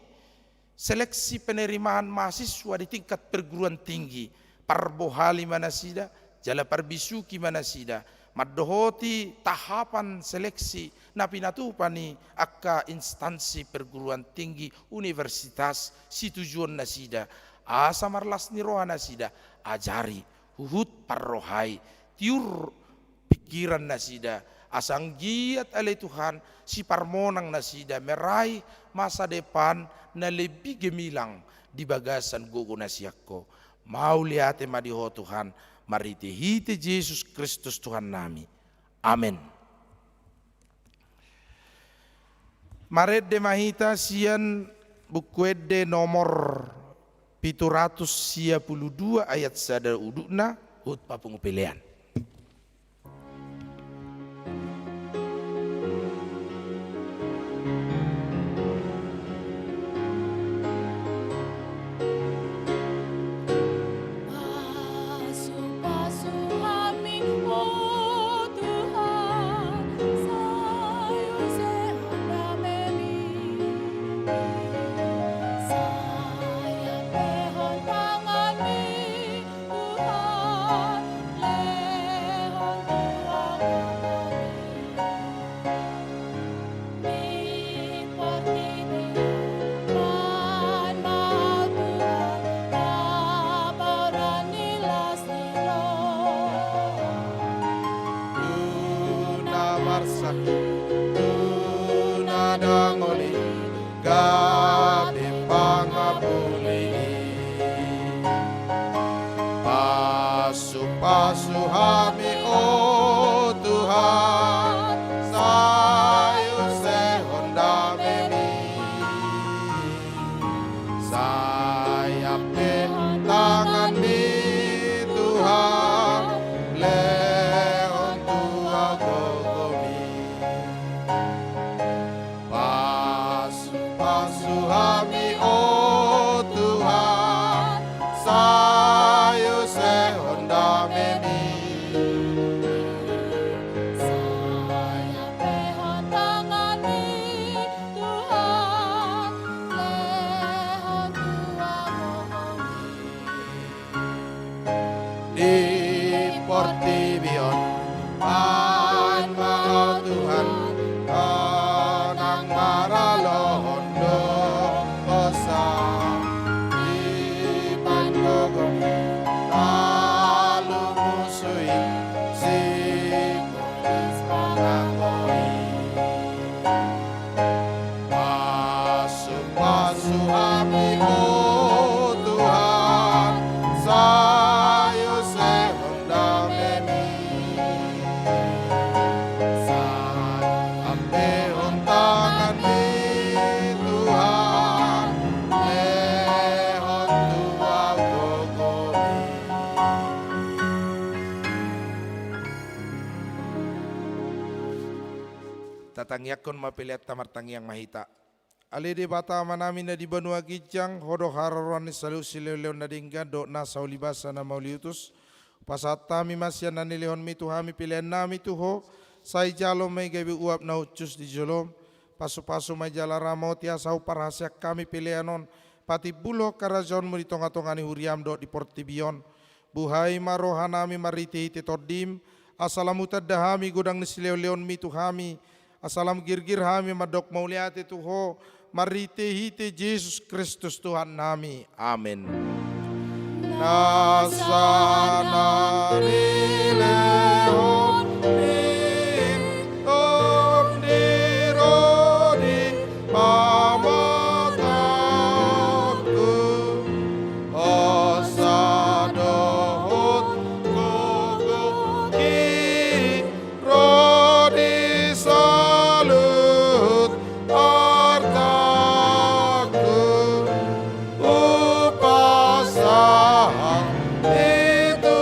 E: seleksi penerimaan mahasiswa di tingkat perguruan tinggi parbohali manasida jala parbisuki manasida madohoti tahapan seleksi napinatupani akka instansi perguruan tinggi universitas si tujuan nasida asa marlas ni roha nasida ajari huhut parrohai tiur pikiran nasida asang giat ale Tuhan si parmonang nasida meraih masa depan na lebih gemilang di bagasan gugu nasiakko. Mau lihat madiho Tuhan, mariti hite Yesus Kristus Tuhan nami. Amin. Maredde mahita sian bukuede nomor 752 ayat sadar udukna hut papungupelean. Pasu hami oh Tuhan, sayu sehonda memi, saya tangan di Tuhan, leon tua gogomi. Pasu hami oh Tuhan, sayu sehonda memi. Di Portibion, pan mau Tuhan, konang maralohon dosa. Di Pangogong, lalu musui, si polis pangakoi. Pasu hami oh Tuhan, sayu sehonda memi, sampai hontangan di Tuhan, lehon tua gogomi. Tatangyakon mapiliat tamar tangyang mahita. Alede bata manami na di Banua Gijang, hodo hararon ni salu sileleon na dingga, do na saulibasa na mauliutus. Pasatami masya na nilihon mi tuhami pilihan nami tuho, say jalo may gabi uap na ucus di jolom. Pasu-pasu may jala ramo tiasa uparhasyak kami pilihanon, pati bulo karajon mo di tonga-tongani huriam do di Portibion. Buhay marohanami mariti iti tordim, asalamutad dahami gudang ni sileleon mi tuhami, asalam girgir hami madok mauliati tuho, marite hite Yesus Kristus Tuhan nami. Amin. Nasana rileon mintom dirodi pamatakku osadohut guguki rodi salut artaku upasang itu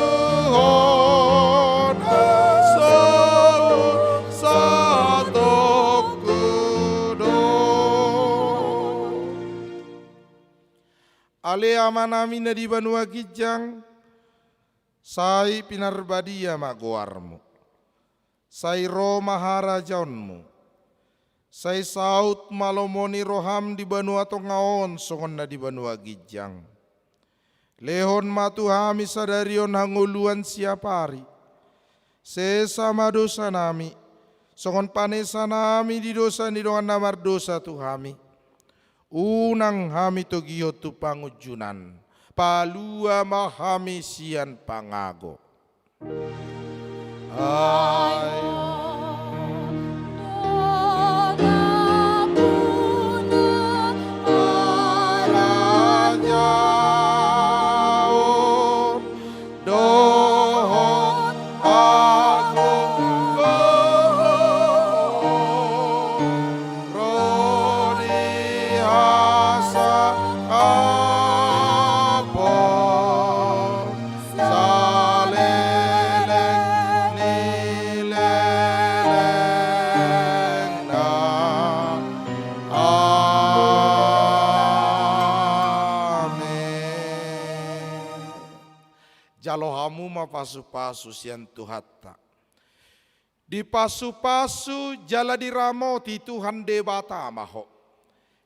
E: Ale amanami na di Banua Gijang, say pinarbadia magoarmu, say ro maharajaonmu, say saut malomoni roham di Banua Tongaon songon na di Banua Gijang. Lehon matuhami sadarion hanguluan siapari, sesama dosa nami, songon panesa nami di dosa ni doan namar dosa tuhami. Unang hami togio tu pangujunan, palua mahami sian pangago. Raja jalohamu ma pasu-pasu sian tuhatta. Di pasu-pasu jala diramoti Tuhan debata maho.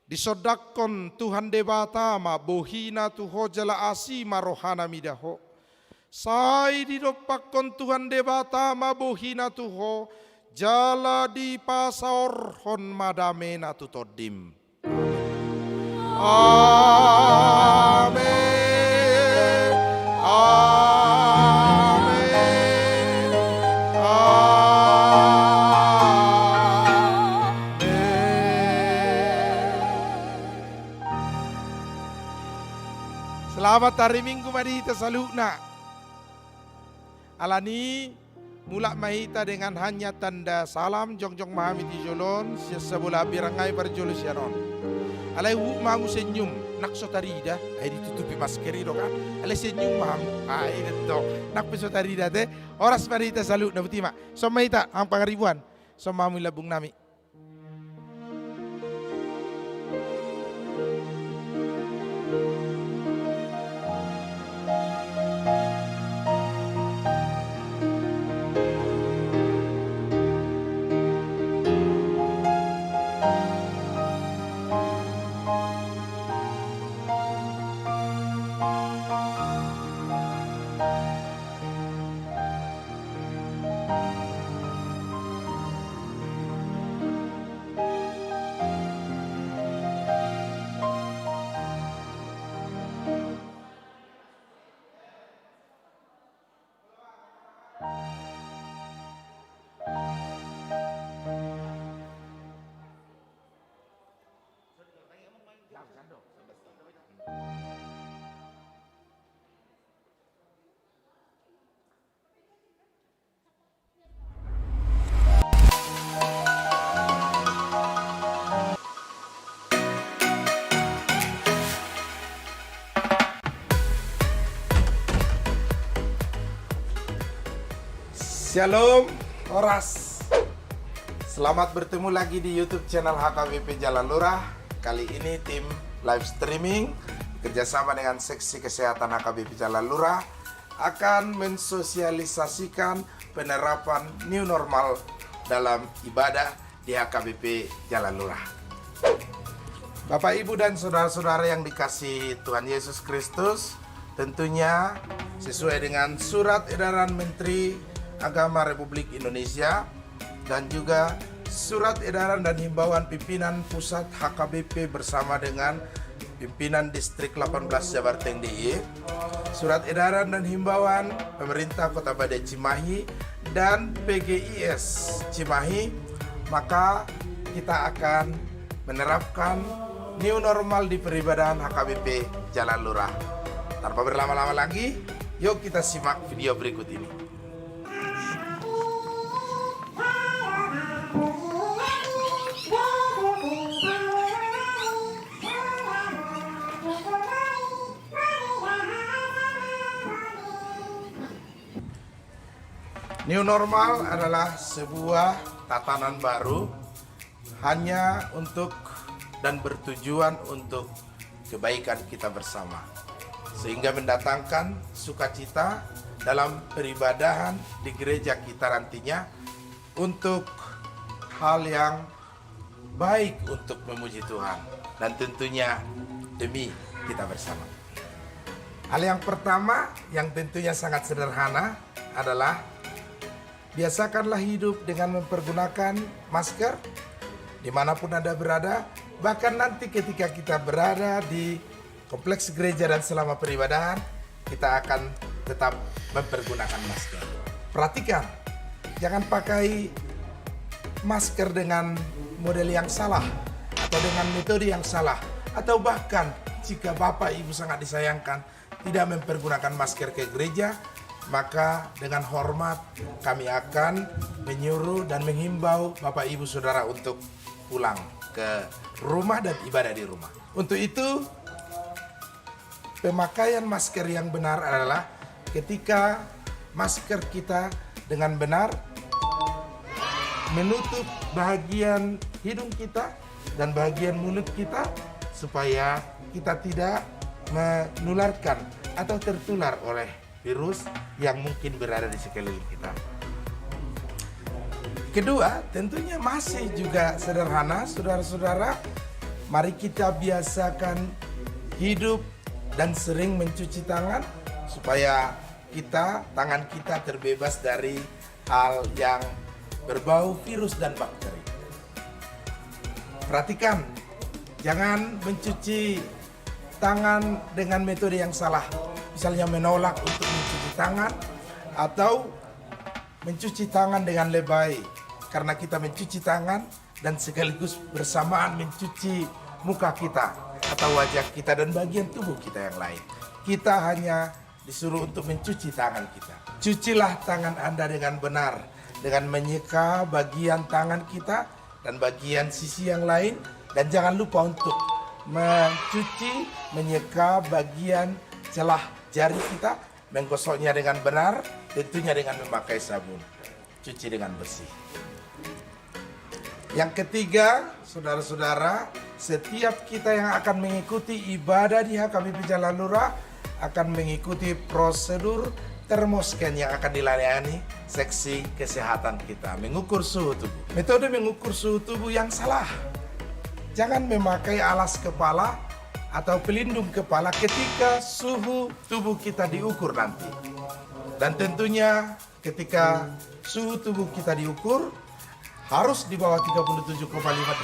E: Disodakon Tuhan debata ma bohina tuho jala asima rohana midaho. Sai didopakon Tuhan debata ma bohina tuho jala di pasaor hon madamena tutodim. Amin. Amin. Amin. Selamat hari Minggu madita salukna. Alani mulak mahita dengan hanya tanda salam jongjong mahamiti jolon sebelah birangai berjolo siaron. Alai wu mamu senyum nak sotarida ai ditutupi masker itu kan. Alai senyum mamu ai itu nak pesotarida teh oras marita salut na butima. So mahita ang pangaribuan so mamu labung nami. Shalom, Oras. Selamat bertemu lagi di YouTube channel HKBP Jalan Lurah. Kali ini tim live streaming kerjasama dengan seksi kesehatan HKBP Jalan Lurah akan mensosialisasikan penerapan new normal dalam ibadah di HKBP Jalan Lurah. Bapak, Ibu, dan saudara-saudara yang dikasihi Tuhan Yesus Kristus, tentunya sesuai dengan surat edaran Menteri Agama Republik Indonesia dan juga surat edaran dan himbauan pimpinan pusat HKBP bersama dengan pimpinan distrik 18 Jabarteng DIY, surat edaran dan himbauan pemerintah Kota Badai Cimahi dan PGIS Cimahi, maka kita akan menerapkan new normal di peribadahan HKBP Jalan Lurah. Tanpa berlama-lama lagi, yuk kita simak video berikut ini. New normal adalah sebuah tatanan baru hanya untuk dan bertujuan untuk kebaikan kita bersama, sehingga mendatangkan sukacita dalam peribadahan di gereja kita nantinya untuk hal yang baik untuk memuji Tuhan dan tentunya demi kita bersama. Hal yang pertama yang tentunya sangat sederhana adalah biasakanlah hidup dengan mempergunakan masker dimanapun Anda berada, bahkan nanti ketika kita berada di kompleks gereja dan selama peribadahan, kita akan tetap mempergunakan masker. Perhatikan, jangan pakai masker dengan model yang salah atau dengan metode yang salah, atau bahkan jika Bapak Ibu sangat disayangkan tidak mempergunakan masker ke gereja, maka dengan hormat kami akan menyuruh dan menghimbau Bapak Ibu Saudara untuk pulang ke rumah dan ibadah di rumah. Untuk itu, pemakaian masker yang benar adalah ketika masker kita dengan benar menutup bagian hidung kita dan bagian mulut kita supaya kita tidak menularkan atau tertular oleh virus yang mungkin berada di sekeliling kita. Kedua, tentunya masih juga sederhana, saudara-saudara. Mari kita biasakan hidup dan sering mencuci tangan supaya tangan kita terbebas dari hal yang berbau virus dan bakteri. Perhatikan, jangan mencuci tangan dengan metode yang salah. Misalnya menolak untuk mencuci tangan atau mencuci tangan dengan lebay. Karena kita mencuci tangan dan sekaligus bersamaan mencuci muka kita atau wajah kita dan bagian tubuh kita yang lain. Kita hanya disuruh untuk mencuci tangan kita. Cucilah tangan Anda dengan benar, dengan menyeka bagian tangan kita dan bagian sisi yang lain. Dan jangan lupa untuk mencuci, menyeka bagian celah jari kita, menggosoknya dengan benar, tentunya dengan memakai sabun. Cuci dengan bersih. Yang ketiga, saudara-saudara, setiap kita yang akan mengikuti ibadah di HKBP Jalan Lurah akan mengikuti prosedur termoscan yang akan dilayani seksi kesehatan kita, mengukur suhu tubuh. Metode mengukur suhu tubuh yang salah. Jangan memakai alas kepala atau pelindung kepala ketika suhu tubuh kita diukur nanti. Dan tentunya ketika suhu tubuh kita diukur, harus di bawah 37,5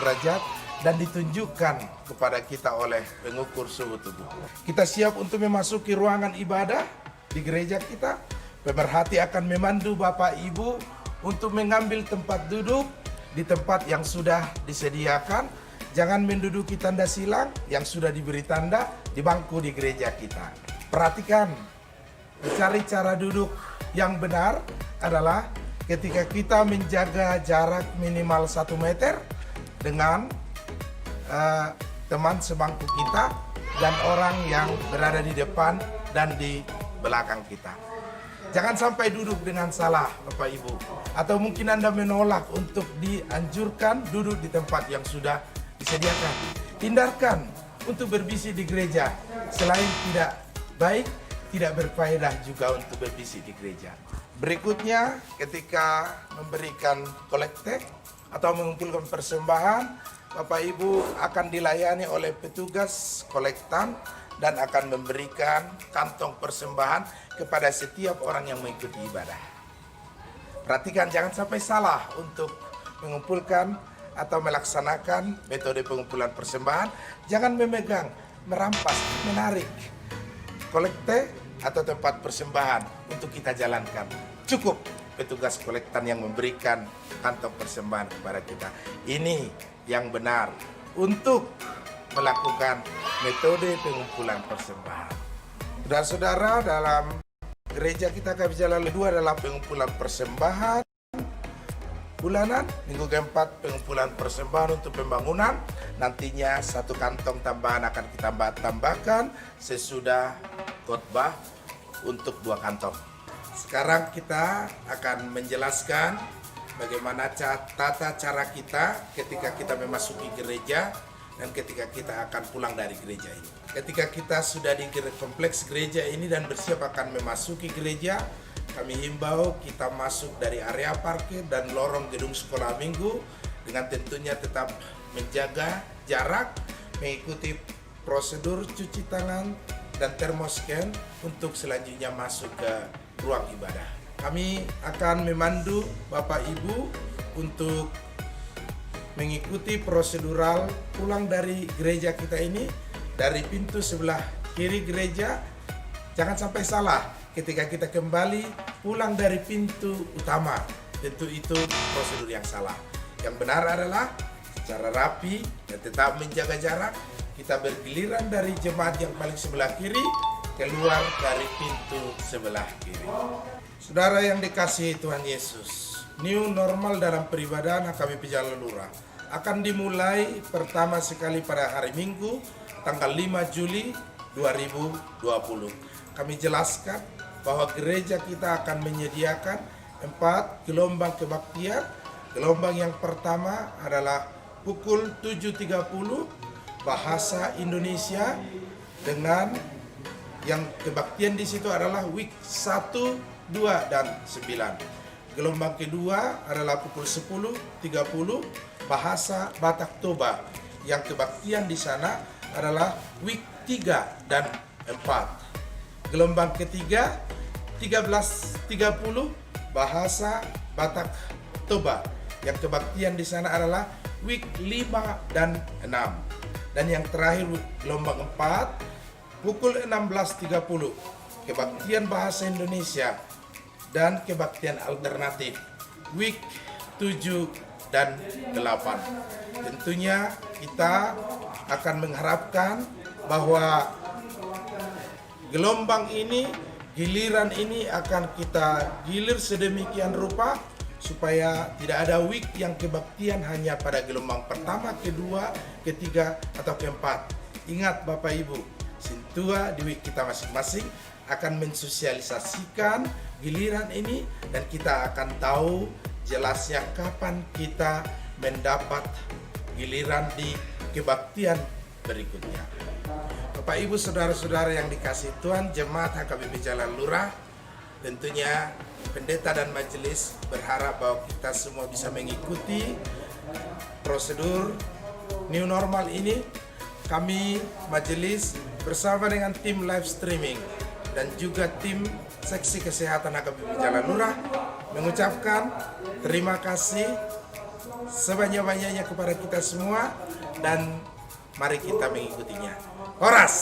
E: derajat dan ditunjukkan kepada kita oleh pengukur suhu tubuh. Kita siap untuk memasuki ruangan ibadah di gereja kita. Pemerhati akan memandu Bapak Ibu untuk mengambil tempat duduk di tempat yang sudah disediakan. Jangan menduduki tanda silang yang sudah diberi tanda di bangku di gereja kita. Perhatikan, mencari cara duduk yang benar adalah ketika kita menjaga jarak minimal 1 meter dengan teman sebangku kita dan orang yang berada di depan dan di belakang kita. Jangan sampai duduk dengan salah, Bapak Ibu. Atau mungkin Anda menolak untuk dianjurkan duduk di tempat yang sudah disediakan. Hindarkan untuk berbisik di gereja. Selain tidak baik, tidak berfaedah juga untuk berbisik di gereja. Berikutnya, ketika memberikan kolekte atau mengumpulkan persembahan, Bapak Ibu akan dilayani oleh petugas kolektan dan akan memberikan kantong persembahan kepada setiap orang yang mengikuti ibadah. Perhatikan, jangan sampai salah untuk mengumpulkan atau melaksanakan metode pengumpulan persembahan. Jangan memegang, merampas, menarik kolekte atau tempat persembahan untuk kita jalankan. Cukup petugas kolektan yang memberikan kantong persembahan kepada kita. Ini yang benar untuk melakukan metode pengumpulan persembahan. Saudara-saudara, dalam gereja kita HKBP Jalan Lurah adalah pengumpulan persembahan bulanan. Minggu keempat pengumpulan persembahan untuk pembangunan. Nantinya 1 kantong tambahan akan kita tambahkan sesudah khotbah untuk 2 kantong. Sekarang kita akan menjelaskan bagaimana tata cara kita ketika kita memasuki gereja dan ketika kita akan pulang dari gereja ini. Ketika kita sudah di kompleks gereja ini dan bersiap akan memasuki gereja, kami himbau kita masuk dari area parkir dan lorong gedung sekolah minggu dengan tentunya tetap menjaga jarak, mengikuti prosedur cuci tangan dan termoscan untuk selanjutnya masuk ke ruang ibadah. Kami akan memandu Bapak Ibu untuk mengikuti prosedural pulang dari gereja kita ini dari pintu sebelah kiri gereja. Jangan sampai salah ketika kita kembali pulang dari pintu utama. Tentu itu prosedur yang salah. Yang benar adalah secara rapi dan tetap menjaga jarak. Kita bergiliran dari jemaat yang paling sebelah kiri keluar dari pintu sebelah kiri. Saudara yang dikasihi Tuhan Yesus, new normal dalam peribadahan HKBP Jalan Lurah akan dimulai pertama sekali pada hari Minggu tanggal 5 Juli 2020. Kami jelaskan bahwa gereja kita akan menyediakan 4 gelombang kebaktian. Gelombang yang pertama adalah pukul 7.30 bahasa Indonesia dengan Yang kebaktian di situ adalah week 1, 2, dan 9. Gelombang kedua adalah pukul 10.30 bahasa Batak Toba. Yang kebaktian di sana adalah week 3 dan 4. Gelombang ketiga 13.30 bahasa Batak Toba. Yang kebaktian di sana adalah week 5 dan 6. Dan yang terakhir gelombang 4 pukul 16.30 kebaktian bahasa Indonesia dan kebaktian alternatif week 7 dan 8. Tentunya kita akan mengharapkan bahwa gelombang ini, giliran ini akan kita gilir sedemikian rupa supaya tidak ada week yang kebaktian hanya pada gelombang pertama, kedua, ketiga, atau keempat. Ingat Bapak Ibu, Sintua di week kita masing-masing akan mensosialisasikan giliran ini dan kita akan tahu jelasnya kapan kita mendapat giliran di kebaktian berikutnya. Bapak Ibu saudara-saudara yang dikasihi Tuhan, jemaat HKBP Jalan Lurah, tentunya pendeta dan majelis berharap bahwa kita semua bisa mengikuti prosedur new normal ini. Kami majelis bersama dengan tim live streaming dan juga tim seksi kesehatan HKBP Jalan Lurah mengucapkan terima kasih sebanyak-banyaknya kepada kita semua dan mari kita mengikutinya. Horas!